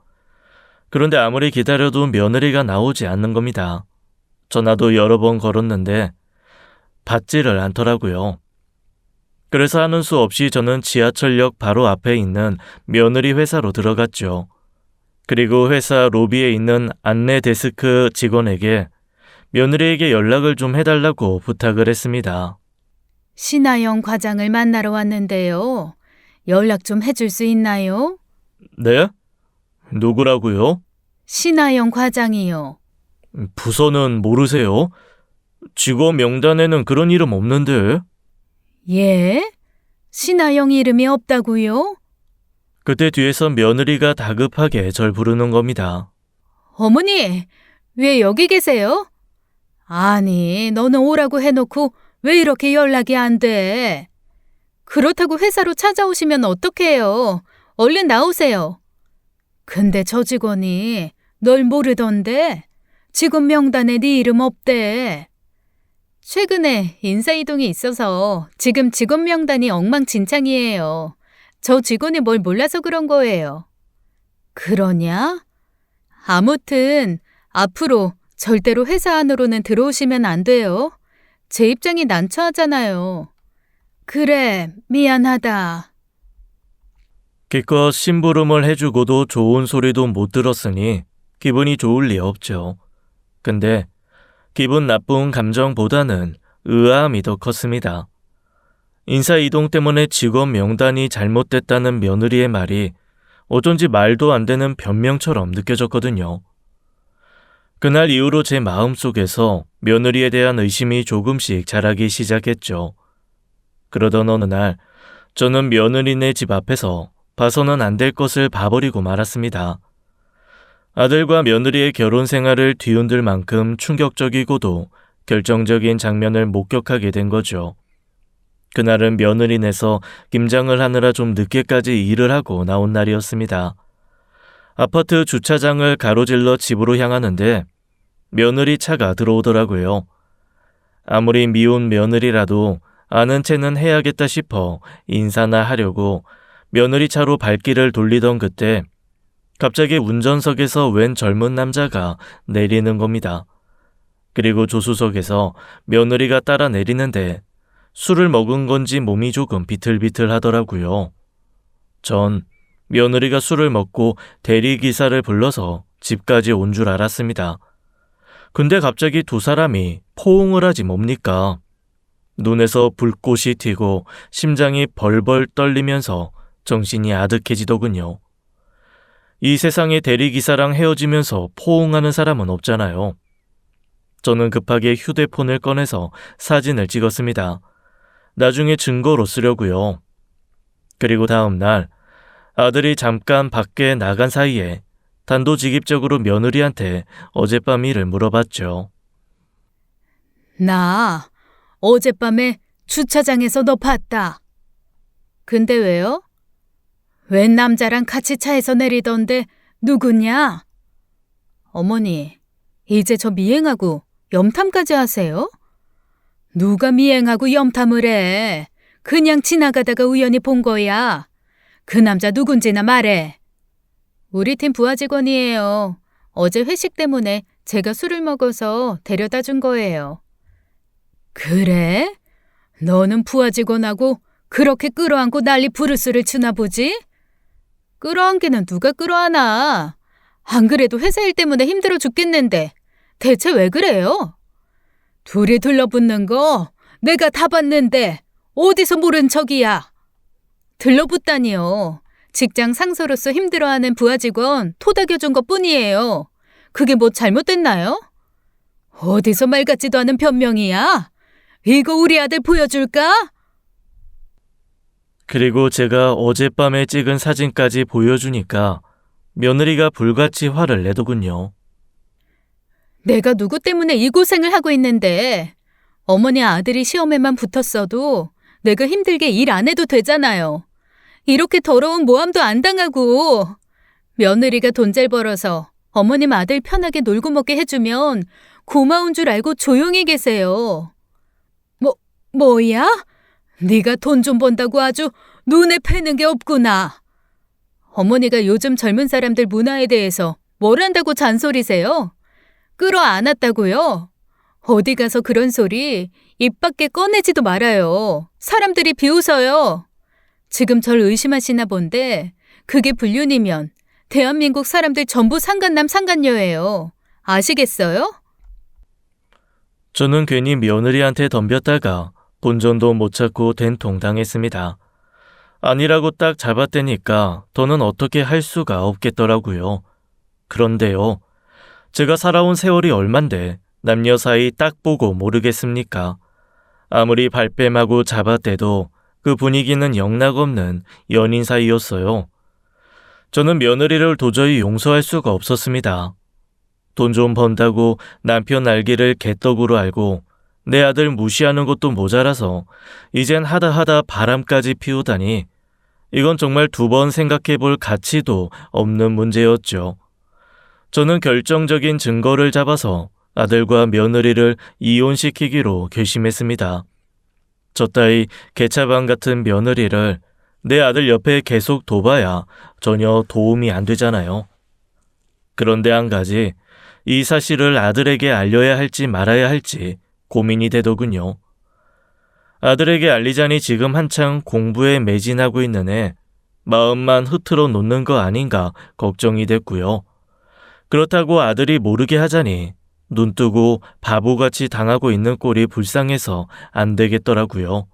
그런데 아무리 기다려도 며느리가 나오지 않는 겁니다. 전화도 여러 번 걸었는데 받지를 않더라고요. 그래서 하는 수 없이 저는 지하철역 바로 앞에 있는 며느리 회사로 들어갔죠. 그리고 회사 로비에 있는 안내 데스크 직원에게 며느리에게 연락을 좀 해달라고 부탁을 했습니다. 신하영 과장을 만나러 왔는데요. 연락 좀 해줄 수 있나요? 네? 누구라고요? 신하영 과장이요. 부서는 모르세요? 직원 명단에는 그런 이름 없는데. 예? 신하영 이름이 없다고요? 그때 뒤에서 며느리가 다급하게 절 부르는 겁니다. 어머니, 왜 여기 계세요? 아니, 너는 오라고 해놓고 왜 이렇게 연락이 안 돼? 그렇다고 회사로 찾아오시면 어떡해요? 얼른 나오세요. 근데 저 직원이 널 모르던데 직원 명단에 네 이름 없대. 최근에 인사이동이 있어서 지금 직원 명단이 엉망진창이에요. 저 직원이 뭘 몰라서 그런 거예요. 그러냐? 아무튼 앞으로 절대로 회사 안으로는 들어오시면 안 돼요. 제 입장이 난처하잖아요. 그래, 미안하다. 기껏 심부름을 해주고도 좋은 소리도 못 들었으니 기분이 좋을 리 없죠. 근데 기분 나쁜 감정보다는 의아함이 더 컸습니다. 인사 이동 때문에 직원 명단이 잘못됐다는 며느리의 말이 어쩐지 말도 안 되는 변명처럼 느껴졌거든요. 그날 이후로 제 마음속에서 며느리에 대한 의심이 조금씩 자라기 시작했죠. 그러던 어느 날 저는 며느리네 집 앞에서 봐서는 안 될 것을 봐버리고 말았습니다. 아들과 며느리의 결혼 생활을 뒤흔들 만큼 충격적이고도 결정적인 장면을 목격하게 된 거죠. 그날은 며느리네서 김장을 하느라 좀 늦게까지 일을 하고 나온 날이었습니다. 아파트 주차장을 가로질러 집으로 향하는데 며느리 차가 들어오더라고요. 아무리 미운 며느리라도 아는 체는 해야겠다 싶어 인사나 하려고 며느리 차로 발길을 돌리던 그때 갑자기 운전석에서 웬 젊은 남자가 내리는 겁니다. 그리고 조수석에서 며느리가 따라 내리는데 술을 먹은 건지 몸이 조금 비틀비틀 하더라고요. 전 며느리가 술을 먹고 대리기사를 불러서 집까지 온 줄 알았습니다. 근데 갑자기 두 사람이 포옹을 하지 뭡니까? 눈에서 불꽃이 튀고 심장이 벌벌 떨리면서 정신이 아득해지더군요. 이 세상에 대리기사랑 헤어지면서 포옹하는 사람은 없잖아요. 저는 급하게 휴대폰을 꺼내서 사진을 찍었습니다. 나중에 증거로 쓰려고요. 그리고 다음 날 아들이 잠깐 밖에 나간 사이에 단도직입적으로 며느리한테 어젯밤 일을 물어봤죠. 나 어젯밤에 주차장에서 너 봤다. 근데 왜요? 웬 남자랑 같이 차에서 내리던데 누구냐? 어머니, 이제 저 미행하고 염탐까지 하세요? 누가 미행하고 염탐을 해? 그냥 지나가다가 우연히 본 거야. 그 남자 누군지나 말해. 우리 팀 부하 직원이에요. 어제 회식 때문에 제가 술을 먹어서 데려다 준 거예요. 그래? 너는 부하 직원하고 그렇게 끌어안고 난리 부르스를 치나 보지? 끌어안기는 누가 끌어안아? 안 그래도 회사 일 때문에 힘들어 죽겠는데 대체 왜 그래요? 둘이 들러붙는 거 내가 다 봤는데 어디서 모른 척이야? 들러붙다니요. 직장 상사로서 힘들어하는 부하 직원 토닥여준 것뿐이에요. 그게 뭐 잘못됐나요? 어디서 말 같지도 않은 변명이야? 이거 우리 아들 보여줄까? 그리고 제가 어젯밤에 찍은 사진까지 보여주니까 며느리가 불같이 화를 내더군요. 내가 누구 때문에 이 고생을 하고 있는데 어머니 아들이 시험에만 붙었어도 내가 힘들게 일 안 해도 되잖아요. 이렇게 더러운 모함도 안 당하고 며느리가 돈 잘 벌어서 어머님 아들 편하게 놀고 먹게 해주면 고마운 줄 알고 조용히 계세요. 뭐야? 네가 돈 좀 번다고 아주 눈에 뵈는 게 없구나. 어머니가 요즘 젊은 사람들 문화에 대해서 뭘 안다고 잔소리세요? 끌어안았다고요? 어디 가서 그런 소리 입 밖에 꺼내지도 말아요. 사람들이 비웃어요. 지금 절 의심하시나 본데 그게 불륜이면 대한민국 사람들 전부 상간남 상간녀예요. 아시겠어요? 저는 괜히 며느리한테 덤볐다가 본전도 못 찾고 된통 당했습니다. 아니라고 딱 잡아대니까 더는 어떻게 할 수가 없겠더라고요. 그런데요, 제가 살아온 세월이 얼만데 남녀 사이 딱 보고 모르겠습니까? 아무리 발뺌하고 잡아대도 그 분위기는 영락없는 연인 사이였어요. 저는 며느리를 도저히 용서할 수가 없었습니다. 돈 좀 번다고 남편 알기를 개떡으로 알고 내 아들 무시하는 것도 모자라서 이젠 하다 바람까지 피우다니 이건 정말 두 번 생각해 볼 가치도 없는 문제였죠. 저는 결정적인 증거를 잡아서 아들과 며느리를 이혼시키기로 결심했습니다. 저 따위 개차반 같은 며느리를 내 아들 옆에 계속 둬봐야 전혀 도움이 안 되잖아요. 그런데 한 가지, 이 사실을 아들에게 알려야 할지 말아야 할지 고민이 되더군요. 아들에게 알리자니 지금 한창 공부에 매진하고 있는 애, 마음만 흐트러 놓는 거 아닌가 걱정이 됐고요. 그렇다고 아들이 모르게 하자니 눈뜨고 바보같이 당하고 있는 꼴이 불쌍해서 안 되겠더라고요.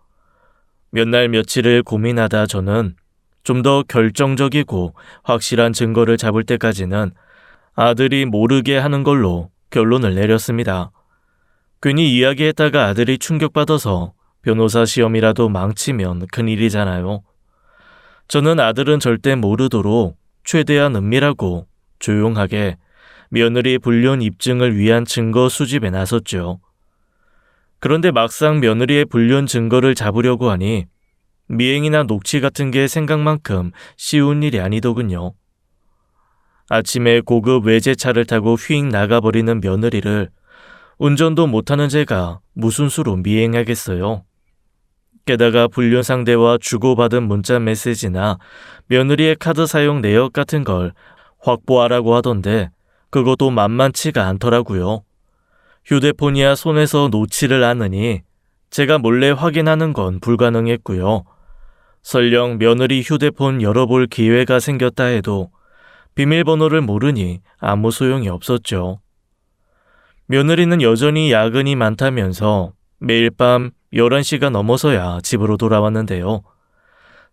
몇 날 며칠을 고민하다 저는 좀 더 결정적이고 확실한 증거를 잡을 때까지는 아들이 모르게 하는 걸로 결론을 내렸습니다. 괜히 이야기했다가 아들이 충격받아서 변호사 시험이라도 망치면 큰일이잖아요. 저는 아들은 절대 모르도록 최대한 은밀하고 조용하게 며느리 불륜 입증을 위한 증거 수집에 나섰죠. 그런데 막상 며느리의 불륜 증거를 잡으려고 하니 미행이나 녹취 같은 게 생각만큼 쉬운 일이 아니더군요. 아침에 고급 외제차를 타고 휙 나가버리는 며느리를 운전도 못하는 제가 무슨 수로 미행하겠어요. 게다가 불륜 상대와 주고받은 문자 메시지나 며느리의 카드 사용 내역 같은 걸 확보하라고 하던데 그것도 만만치가 않더라고요. 휴대폰이야 손에서 놓지를 않으니 제가 몰래 확인하는 건 불가능했고요. 설령 며느리 휴대폰 열어볼 기회가 생겼다 해도 비밀번호를 모르니 아무 소용이 없었죠. 며느리는 여전히 야근이 많다면서 매일 밤 11시가 넘어서야 집으로 돌아왔는데요.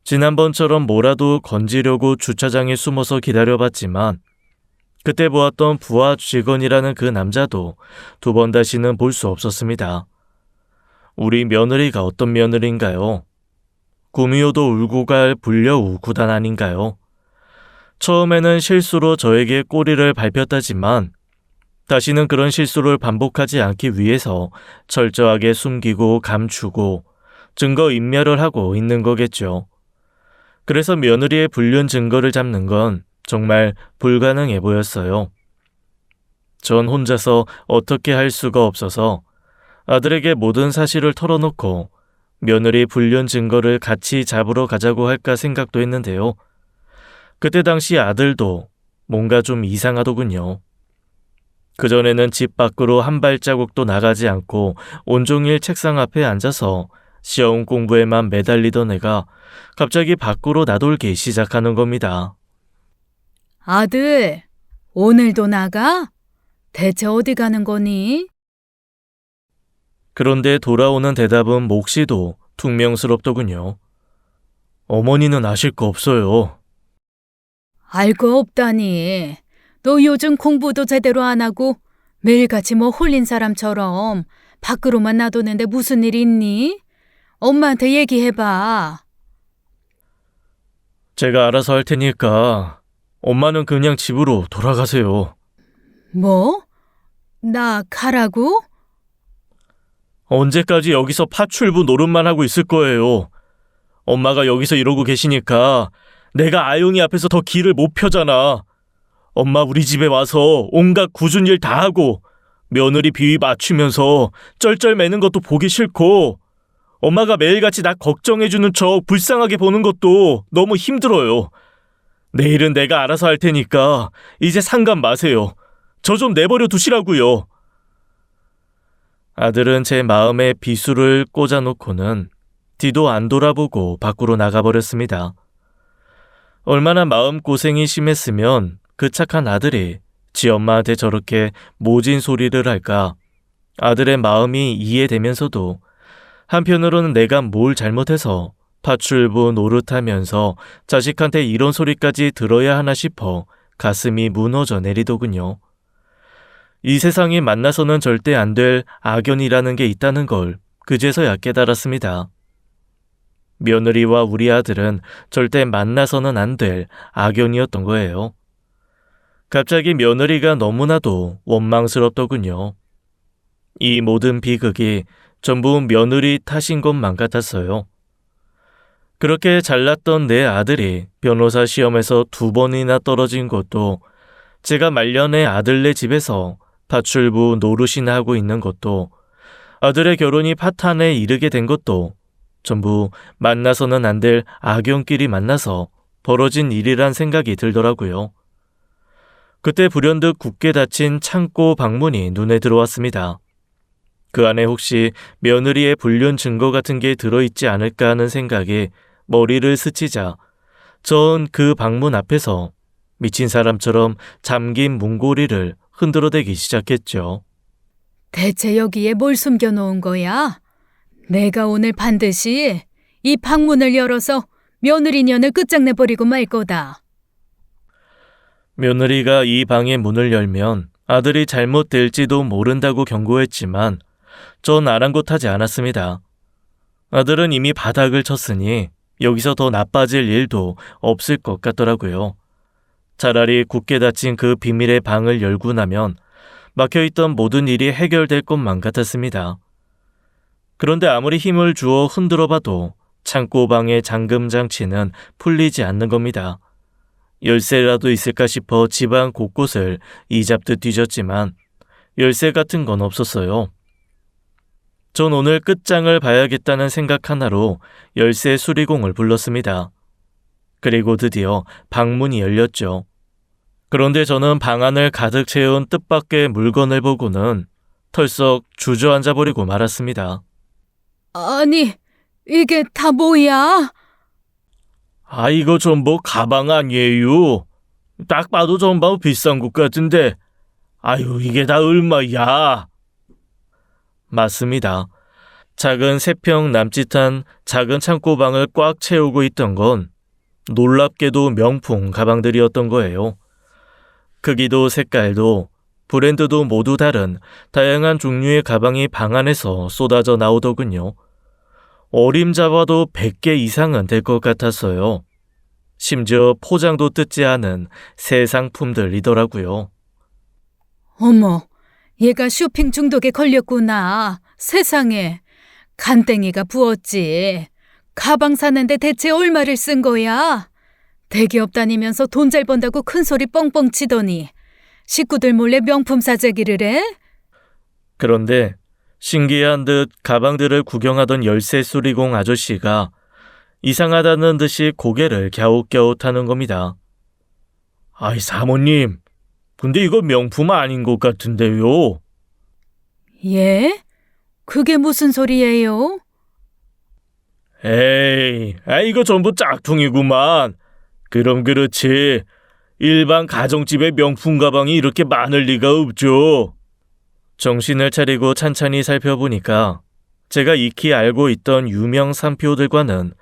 지난번처럼 뭐라도 건지려고 주차장에 숨어서 기다려봤지만 그때 보았던 부하 직원이라는 그 남자도 두 번 다시는 볼 수 없었습니다. 우리 며느리가 어떤 며느리인가요? 구미호도 울고 갈 불려우 구단 아닌가요? 처음에는 실수로 저에게 꼬리를 밟혔다지만 다시는 그런 실수를 반복하지 않기 위해서 철저하게 숨기고 감추고 증거 인멸을 하고 있는 거겠죠. 그래서 며느리의 불륜 증거를 잡는 건 정말 불가능해 보였어요. 전 혼자서 어떻게 할 수가 없어서 아들에게 모든 사실을 털어놓고 며느리 불륜 증거를 같이 잡으러 가자고 할까 생각도 했는데요. 그때 당시 아들도 뭔가 좀 이상하더군요. 그전에는 집 밖으로 한 발자국도 나가지 않고 온종일 책상 앞에 앉아서 시험 공부에만 매달리던 애가 갑자기 밖으로 나돌기 시작하는 겁니다. 아들, 오늘도 나가? 대체 어디 가는 거니? 그런데 돌아오는 대답은 몫이도 퉁명스럽더군요. 어머니는 아실 거 없어요. 알 거 없다니. 너 요즘 공부도 제대로 안 하고 매일같이 뭐 홀린 사람처럼 밖으로만 놔두는데 무슨 일 있니? 엄마한테 얘기해봐. 제가 알아서 할 테니까 엄마는 그냥 집으로 돌아가세요. 뭐? 나 가라고? 언제까지 여기서 파출부 노릇만 하고 있을 거예요. 엄마가 여기서 이러고 계시니까 내가 아영이 앞에서 더 길을 못 펴잖아. 엄마 우리 집에 와서 온갖 굳은 일 다 하고 며느리 비위 맞추면서 쩔쩔매는 것도 보기 싫고 엄마가 매일같이 나 걱정해주는 척 불쌍하게 보는 것도 너무 힘들어요. 내일은 내가 알아서 할 테니까 이제 상관 마세요. 저 좀 내버려 두시라고요. 아들은 제 마음에 비수를 꽂아놓고는 뒤도 안 돌아보고 밖으로 나가버렸습니다. 얼마나 마음고생이 심했으면 그 착한 아들이 지 엄마한테 저렇게 모진 소리를 할까. 아들의 마음이 이해되면서도 한편으로는 내가 뭘 잘못해서 파출부 노릇하면서 자식한테 이런 소리까지 들어야 하나 싶어 가슴이 무너져 내리더군요. 이 세상에 만나서는 절대 안 될 악연이라는 게 있다는 걸 그제서야 깨달았습니다. 며느리와 우리 아들은 절대 만나서는 안 될 악연이었던 거예요. 갑자기 며느리가 너무나도 원망스럽더군요. 이 모든 비극이 전부 며느리 탓인 것만 같았어요. 그렇게 잘났던 내 아들이 변호사 시험에서 2번이나 떨어진 것도, 제가 말년에 아들네 집에서 파출부 노릇이나 하고 있는 것도, 아들의 결혼이 파탄에 이르게 된 것도 전부 만나서는 안 될 악연끼리 만나서 벌어진 일이란 생각이 들더라고요. 그때 불현듯 굳게 닫힌 창고 방문이 눈에 들어왔습니다. 그 안에 혹시 며느리의 불륜 증거 같은 게 들어있지 않을까 하는 생각에 머리를 스치자 전 그 방문 앞에서 미친 사람처럼 잠긴 문고리를 흔들어대기 시작했죠. 대체 여기에 뭘 숨겨놓은 거야? 내가 오늘 반드시 이 방문을 열어서 며느리년을 끝장내버리고 말 거다. 며느리가 이 방의 문을 열면 아들이 잘못될지도 모른다고 경고했지만 전 아랑곳하지 않았습니다. 아들은 이미 바닥을 쳤으니 여기서 더 나빠질 일도 없을 것 같더라고요. 차라리 굳게 닫힌 그 비밀의 방을 열고 나면 막혀있던 모든 일이 해결될 것만 같았습니다. 그런데 아무리 힘을 주어 흔들어봐도 창고방의 잠금 장치는 풀리지 않는 겁니다. 열쇠라도 있을까 싶어 집안 곳곳을 이잡듯 뒤졌지만 열쇠 같은 건 없었어요. 전 오늘 끝장을 봐야겠다는 생각 하나로 열쇠 수리공을 불렀습니다. 그리고 드디어 방문이 열렸죠. 그런데 저는 방 안을 가득 채운 뜻밖의 물건을 보고는 털썩 주저앉아버리고 말았습니다. 아니, 이게 다 뭐야? 아, 이거 전부 가방 아니에요. 딱 봐도 전부 비싼 것 같은데, 아유, 이게 다 얼마야? 맞습니다. 작은 3평 남짓한 작은 창고방을 꽉 채우고 있던 건 놀랍게도 명품 가방들이었던 거예요. 크기도 색깔도 브랜드도 모두 다른 다양한 종류의 가방이 방 안에서 쏟아져 나오더군요. 어림잡아도 100개 이상은 될 것 같았어요. 심지어 포장도 뜯지 않은 새 상품들이더라고요. 어머, 얘가 쇼핑 중독에 걸렸구나. 세상에, 간땡이가 부었지. 가방 사는데 대체 얼마를 쓴 거야? 대기업 다니면서 돈 잘 번다고 큰 소리 뻥뻥 치더니 식구들 몰래 명품 사재기를 해? 그런데 신기한 듯 가방들을 구경하던 열쇠 수리공 아저씨가 이상하다는 듯이 고개를 갸웃갸웃하는 겁니다. 아이, 사모님, 근데 이거 명품 아닌 것 같은데요? 예? 그게 무슨 소리예요? 에이, 이거 전부 짝퉁이구만. 그럼 그렇지. 일반 가정집의 명품 가방이 이렇게 많을 리가 없죠. 정신을 차리고 찬찬히 살펴보니까 제가 익히 알고 있던 유명 상표들과는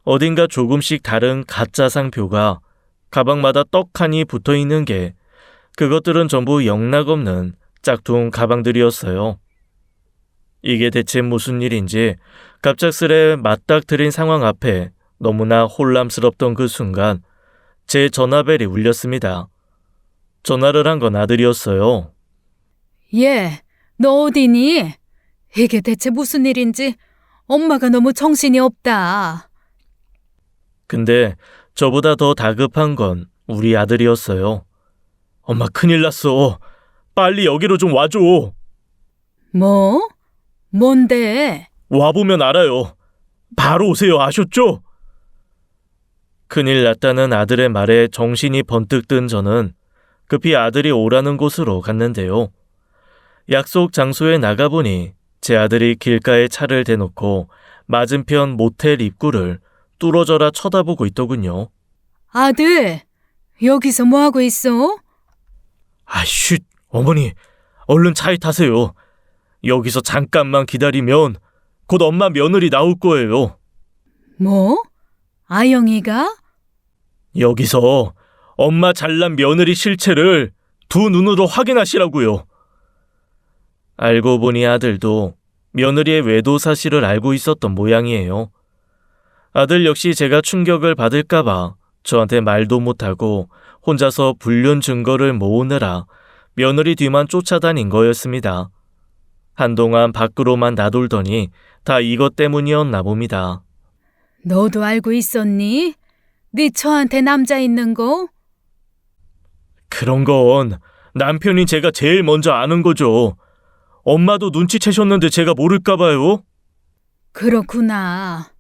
어딘가 조금씩 다른 가짜 상표가 가방마다 떡하니 붙어있는 게 그것들은 전부 영락없는 짝퉁 가방들이었어요. 이게 대체 무슨 일인지 갑작스레 맞닥뜨린 상황 앞에 너무나 혼란스럽던 그 순간 제 전화벨이 울렸습니다. 전화를 한 건 아들이었어요. 예, 너 어디니? 이게 대체 무슨 일인지 엄마가 너무 정신이 없다. 근데 저보다 더 다급한 건 우리 아들이었어요. 엄마, 큰일 났어. 빨리 여기로 좀 와줘. 뭐? 뭔데? 와보면 알아요. 바로 오세요. 아셨죠? 큰일 났다는 아들의 말에 정신이 번뜩 든 저는 급히 아들이 오라는 곳으로 갔는데요. 약속 장소에 나가보니 제 아들이 길가에 차를 대놓고 맞은편 모텔 입구를 뚫어져라 쳐다보고 있더군요. 아들, 여기서 뭐하고 있어? 아, 쉿, 어머니, 얼른 차에 타세요. 여기서 잠깐만 기다리면 곧 엄마 며느리 나올 거예요. 뭐? 아영이가? 여기서 엄마 잘난 며느리 실체를 두 눈으로 확인하시라고요. 알고 보니 아들도 며느리의 외도 사실을 알고 있었던 모양이에요. 아들 역시 제가 충격을 받을까봐 저한테 말도 못하고 혼자서 불륜 증거를 모으느라 며느리 뒤만 쫓아다닌 거였습니다. 한동안 밖으로만 나돌더니 다 이것 때문이었나 봅니다. 너도 알고 있었니? 네 처한테 남자 있는 거? 그런 건 남편이 제가 제일 먼저 아는 거죠. 엄마도 눈치채셨는데 제가 모를까 봐요. 그렇구나.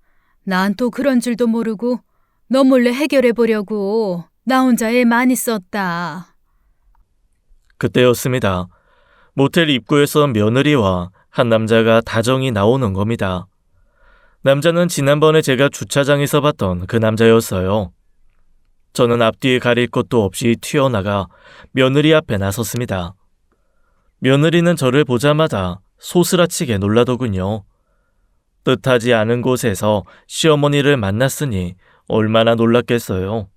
난 또 그런 줄도 모르고 너 몰래 해결해 보려고 나 혼자 애 많이 썼다. 그때였습니다. 모텔 입구에서 며느리와 한 남자가 다정히 나오는 겁니다. 남자는 지난번에 제가 주차장에서 봤던 그 남자였어요. 저는 앞뒤에 가릴 것도 없이 튀어나가 며느리 앞에 나섰습니다. 며느리는 저를 보자마자 소스라치게 놀라더군요. 뜻하지 않은 곳에서 시어머니를 만났으니 얼마나 놀랐겠어요.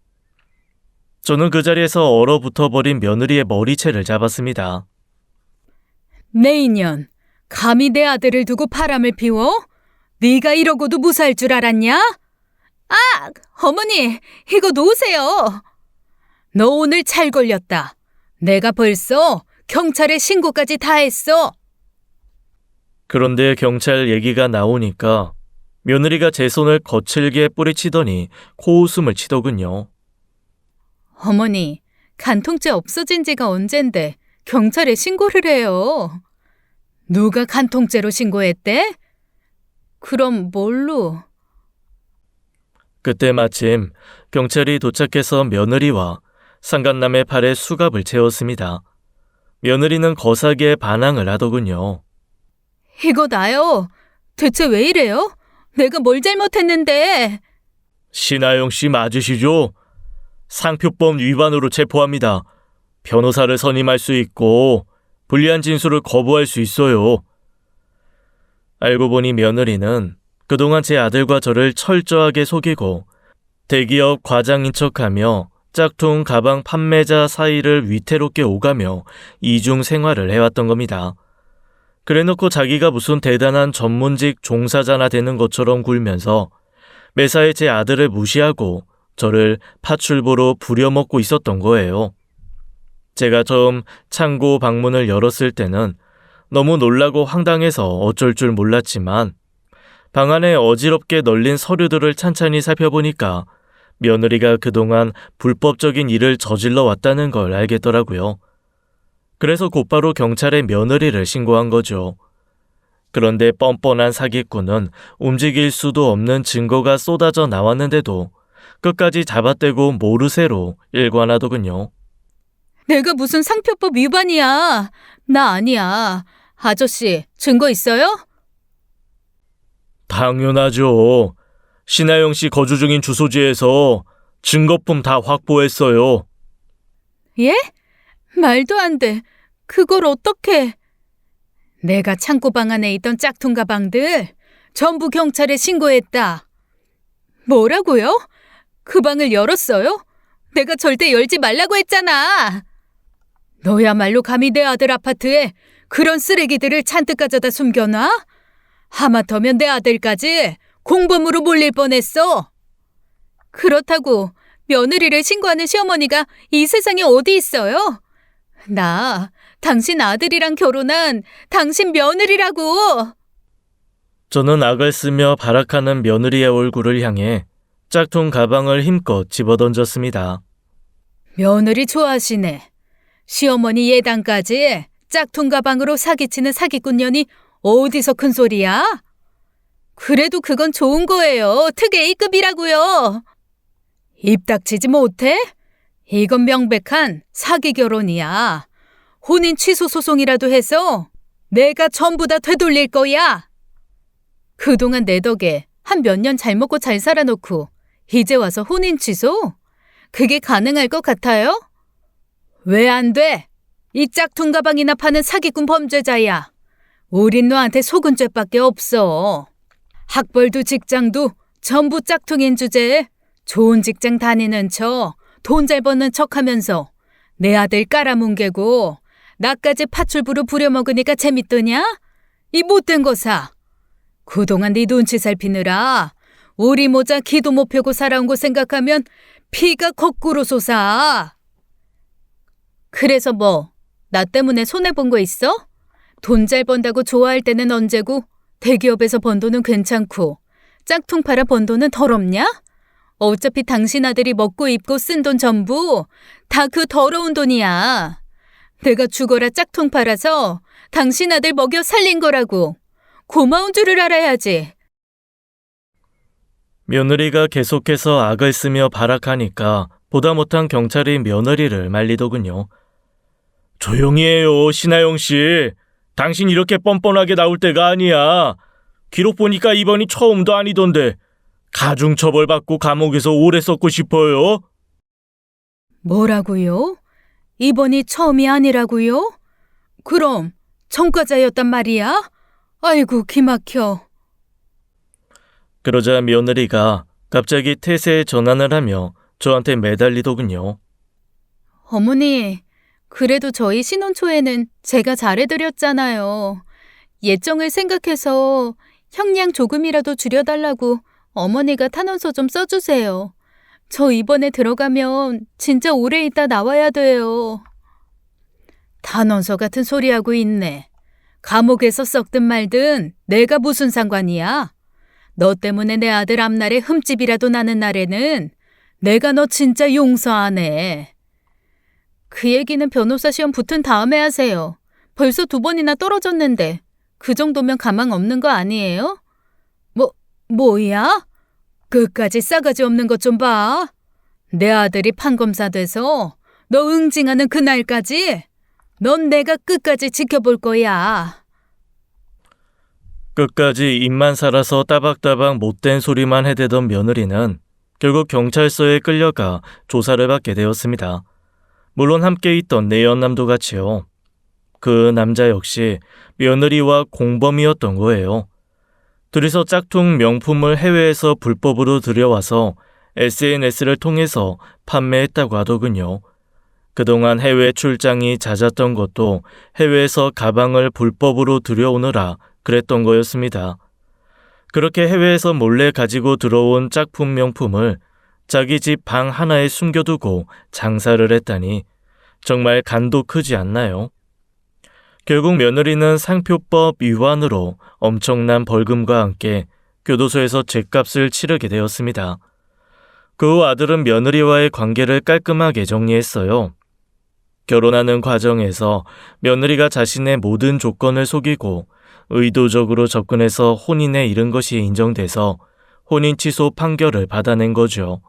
저는 그 자리에서 얼어붙어버린 며느리의 머리채를 잡았습니다. 내 인연, 감히 내 아들을 두고 바람을 피워? 네가 이러고도 무사할 줄 알았냐? 아! 어머니, 이거 놓으세요. 너 오늘 잘 걸렸다. 내가 벌써 경찰에 신고까지 다 했어. 그런데 경찰 얘기가 나오니까 며느리가 제 손을 거칠게 뿌리치더니 코웃음을 치더군요. 어머니, 간통죄 없어진 지가 언젠데 경찰에 신고를 해요. 누가 간통죄로 신고했대? 그럼 뭘로? 그때 마침 경찰이 도착해서 며느리와 상간남의 팔에 수갑을 채웠습니다. 며느리는 거사게 반항을 하더군요. 이거 나요. 대체 왜 이래요? 내가 뭘 잘못했는데? 신하영 씨 맞으시죠? 상표법 위반으로 체포합니다. 변호사를 선임할 수 있고 불리한 진술을 거부할 수 있어요. 알고 보니 며느리는 그동안 제 아들과 저를 철저하게 속이고 대기업 과장인 척하며 짝퉁 가방 판매자 사이를 위태롭게 오가며 이중 생활을 해왔던 겁니다. 그래놓고 자기가 무슨 대단한 전문직 종사자나 되는 것처럼 굴면서 매사에 제 아들을 무시하고 저를 파출부로 부려먹고 있었던 거예요. 제가 처음 창고 방문을 열었을 때는 너무 놀라고 황당해서 어쩔 줄 몰랐지만 방 안에 어지럽게 널린 서류들을 찬찬히 살펴보니까 며느리가 그동안 불법적인 일을 저질러 왔다는 걸 알겠더라고요. 그래서 곧바로 경찰에 며느리를 신고한 거죠. 그런데 뻔뻔한 사기꾼은 움직일 수도 없는 증거가 쏟아져 나왔는데도 끝까지 잡아떼고 모르쇠로 일관하더군요. 내가 무슨 상표법 위반이야. 나 아니야. 아저씨, 증거 있어요? 당연하죠. 신하영 씨 거주 중인 주소지에서 증거품 다 확보했어요. 예? 말도 안 돼. 그걸 어떻게? 내가 창고방 안에 있던 짝퉁 가방들 전부 경찰에 신고했다. 뭐라고요? 그 방을 열었어요? 내가 절대 열지 말라고 했잖아. 너야말로 감히 내 아들 아파트에 그런 쓰레기들을 잔뜩 가져다 숨겨놔? 하마터면 내 아들까지 공범으로 몰릴 뻔했어. 그렇다고 며느리를 신고하는 시어머니가 이 세상에 어디 있어요? 나 당신 아들이랑 결혼한 당신 며느리라고. 저는 악을 쓰며 발악하는 며느리의 얼굴을 향해 짝퉁 가방을 힘껏 집어던졌습니다. 며느리 좋아하시네. 시어머니 예단까지 짝퉁 가방으로 사기치는 사기꾼년이 어디서 큰 소리야? 그래도 그건 좋은 거예요. 특 A급이라고요. 입 닥치지 못해? 이건 명백한 사기 결혼이야. 혼인 취소 소송이라도 해서 내가 전부 다 되돌릴 거야. 그동안 내 덕에 한 몇 년 잘 먹고 잘 살아놓고 이제 와서 혼인 취소? 그게 가능할 것 같아요? 왜 안 돼? 이 짝퉁 가방이나 파는 사기꾼 범죄자야. 우린 너한테 속은 죄밖에 없어. 학벌도 직장도 전부 짝퉁인 주제에 좋은 직장 다니는 척, 돈 잘 버는 척하면서 내 아들 깔아뭉개고 나까지 파출부로 부려먹으니까 재밌더냐? 이 못된 거사. 그동안 네 눈치 살피느라 우리 모자 기도 못 펴고 살아온 거 생각하면 피가 거꾸로 솟아. 그래서 뭐, 나 때문에 손해본 거 있어? 돈 잘 번다고 좋아할 때는 언제고 대기업에서 번 돈은 괜찮고 짝퉁 팔아 번 돈은 더럽냐? 어차피 당신 아들이 먹고 입고 쓴 돈 전부 다 그 더러운 돈이야. 내가 죽어라 짝퉁 팔아서 당신 아들 먹여 살린 거라고. 고마운 줄을 알아야지. 며느리가 계속해서 악을 쓰며 발악하니까 보다 못한 경찰이 며느리를 말리더군요. 조용히 해요, 신하영 씨. 당신 이렇게 뻔뻔하게 나올 때가 아니야. 기록 보니까 이번이 처음도 아니던데 가중처벌받고 감옥에서 오래 썩고 싶어요? 뭐라고요? 이번이 처음이 아니라고요? 그럼 전과자였단 말이야? 아이고 기막혀. 그러자 며느리가 갑자기 태세에 전환을 하며 저한테 매달리더군요. 어머니, 그래도 저희 신혼 초에는 제가 잘해드렸잖아요. 예정을 생각해서 형량 조금이라도 줄여달라고 어머니가 탄원서 좀 써주세요. 저 이번에 들어가면 진짜 오래 있다 나와야 돼요. 탄원서 같은 소리 하고 있네. 감옥에서 썩든 말든 내가 무슨 상관이야? 너 때문에 내 아들 앞날에 흠집이라도 나는 날에는 내가 너 진짜 용서 안 해. 그 얘기는 변호사 시험 붙은 다음에 하세요. 벌써 2번이나 떨어졌는데 그 정도면 가망 없는 거 아니에요? 뭐야? 끝까지 싸가지 없는 것 좀 봐. 내 아들이 판검사 돼서 너 응징하는 그날까지 넌 내가 끝까지 지켜볼 거야. 끝까지 입만 살아서 따박따박 못된 소리만 해대던 며느리는 결국 경찰서에 끌려가 조사를 받게 되었습니다. 물론 함께 있던 내연남도 같이요. 그 남자 역시 며느리와 공범이었던 거예요. 둘이서 짝퉁 명품을 해외에서 불법으로 들여와서 SNS를 통해서 판매했다고 하더군요. 그동안 해외 출장이 잦았던 것도 해외에서 가방을 불법으로 들여오느라 그랬던 거였습니다. 그렇게 해외에서 몰래 가지고 들어온 짝품 명품을 자기 집 방 하나에 숨겨두고 장사를 했다니 정말 간도 크지 않나요? 결국 며느리는 상표법 위반으로 엄청난 벌금과 함께 교도소에서 죗값을 치르게 되었습니다. 그 후 아들은 며느리와의 관계를 깔끔하게 정리했어요. 결혼하는 과정에서 며느리가 자신의 모든 조건을 속이고 의도적으로 접근해서 혼인에 이른 것이 인정돼서 혼인 취소 판결을 받아낸 거죠.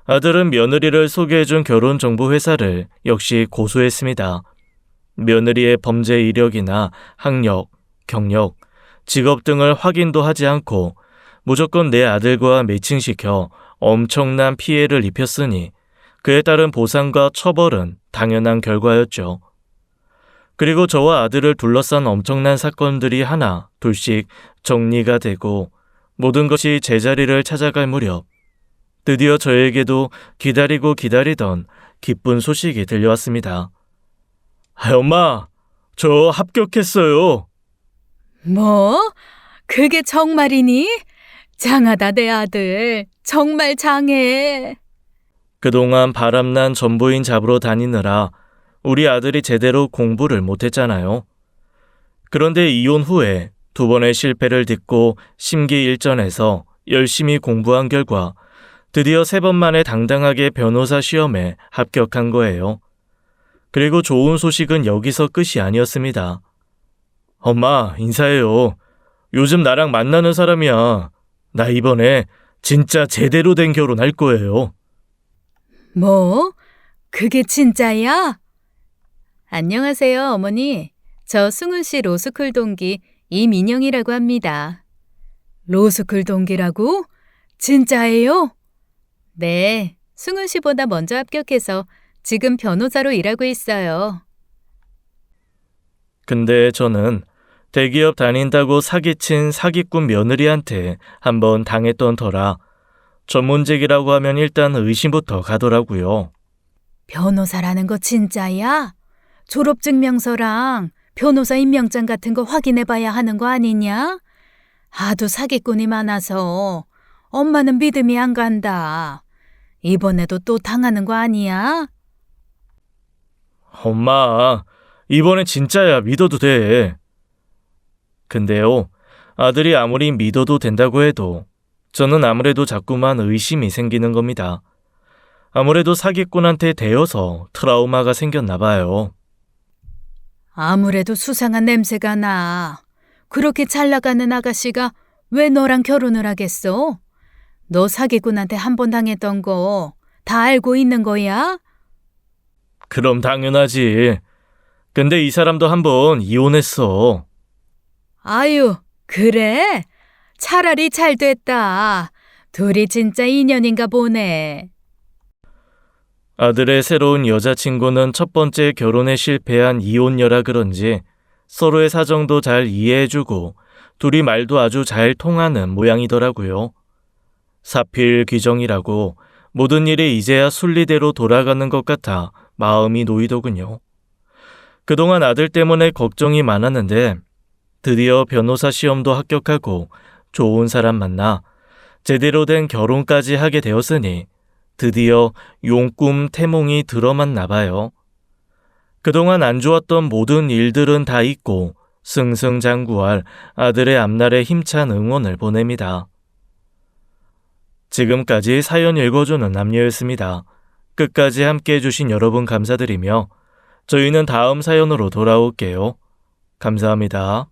아들은 며느리를 소개해준 결혼정보회사를 역시 고소했습니다. 며느리의 범죄 이력이나 학력, 경력, 직업 등을 확인도 하지 않고 무조건 내 아들과 매칭시켜 엄청난 피해를 입혔으니 그에 따른 보상과 처벌은 당연한 결과였죠. 그리고 저와 아들을 둘러싼 엄청난 사건들이 하나 둘씩 정리가 되고 모든 것이 제자리를 찾아갈 무렵 드디어 저에게도 기다리고 기다리던 기쁜 소식이 들려왔습니다. 엄마, 저 합격했어요. 뭐? 그게 정말이니? 장하다 내 아들. 정말 장해. 그동안 바람난 전부인 잡으러 다니느라 우리 아들이 제대로 공부를 못했잖아요. 그런데 이혼 후에 2번의 실패를 딛고 심기일전해서 열심히 공부한 결과 드디어 3번 만에 당당하게 변호사 시험에 합격한 거예요. 그리고 좋은 소식은 여기서 끝이 아니었습니다. 엄마, 인사해요. 요즘 나랑 만나는 사람이야. 나 이번에 진짜 제대로 된 결혼할 거예요. 뭐? 그게 진짜야? 안녕하세요, 어머니. 저 승훈씨 로스쿨 동기 이민영이라고 합니다. 로스쿨 동기라고? 진짜예요? 네, 승훈씨보다 먼저 합격해서 지금 변호사로 일하고 있어요. 근데 저는 대기업 다닌다고 사기친 사기꾼 며느리한테 한번 당했던 터라 전문직이라고 하면 일단 의심부터 가더라고요. 변호사라는 거 진짜야? 졸업증명서랑 변호사 임명장 같은 거 확인해봐야 하는 거 아니냐? 하도 사기꾼이 많아서 엄마는 믿음이 안 간다. 이번에도 또 당하는 거 아니야? 엄마, 이번엔 진짜야. 믿어도 돼. 근데요, 아들이 아무리 믿어도 된다고 해도 저는 아무래도 자꾸만 의심이 생기는 겁니다. 아무래도 사기꾼한테 대여서 트라우마가 생겼나 봐요. 아무래도 수상한 냄새가 나. 그렇게 잘 나가는 아가씨가 왜 너랑 결혼을 하겠어? 너 사기꾼한테 한 번 당했던 거 다 알고 있는 거야? 그럼 당연하지. 근데 이 사람도 한번 이혼했어. 아유, 그래? 차라리 잘 됐다. 둘이 진짜 인연인가 보네. 아들의 새로운 여자친구는 첫 번째 결혼에 실패한 이혼녀라 그런지 서로의 사정도 잘 이해해주고 둘이 말도 아주 잘 통하는 모양이더라고요. 사필귀정이라고 모든 일이 이제야 순리대로 돌아가는 것 같아 마음이 놓이더군요. 그동안 아들 때문에 걱정이 많았는데 드디어 변호사 시험도 합격하고 좋은 사람 만나 제대로 된 결혼까지 하게 되었으니 드디어 용꿈 태몽이 들어맞나 봐요. 그동안 안 좋았던 모든 일들은 다 잊고 승승장구할 아들의 앞날에 힘찬 응원을 보냅니다. 지금까지 사연 읽어주는 남녀였습니다. 끝까지 함께 해주신 여러분 감사드리며 저희는 다음 사연으로 돌아올게요. 감사합니다.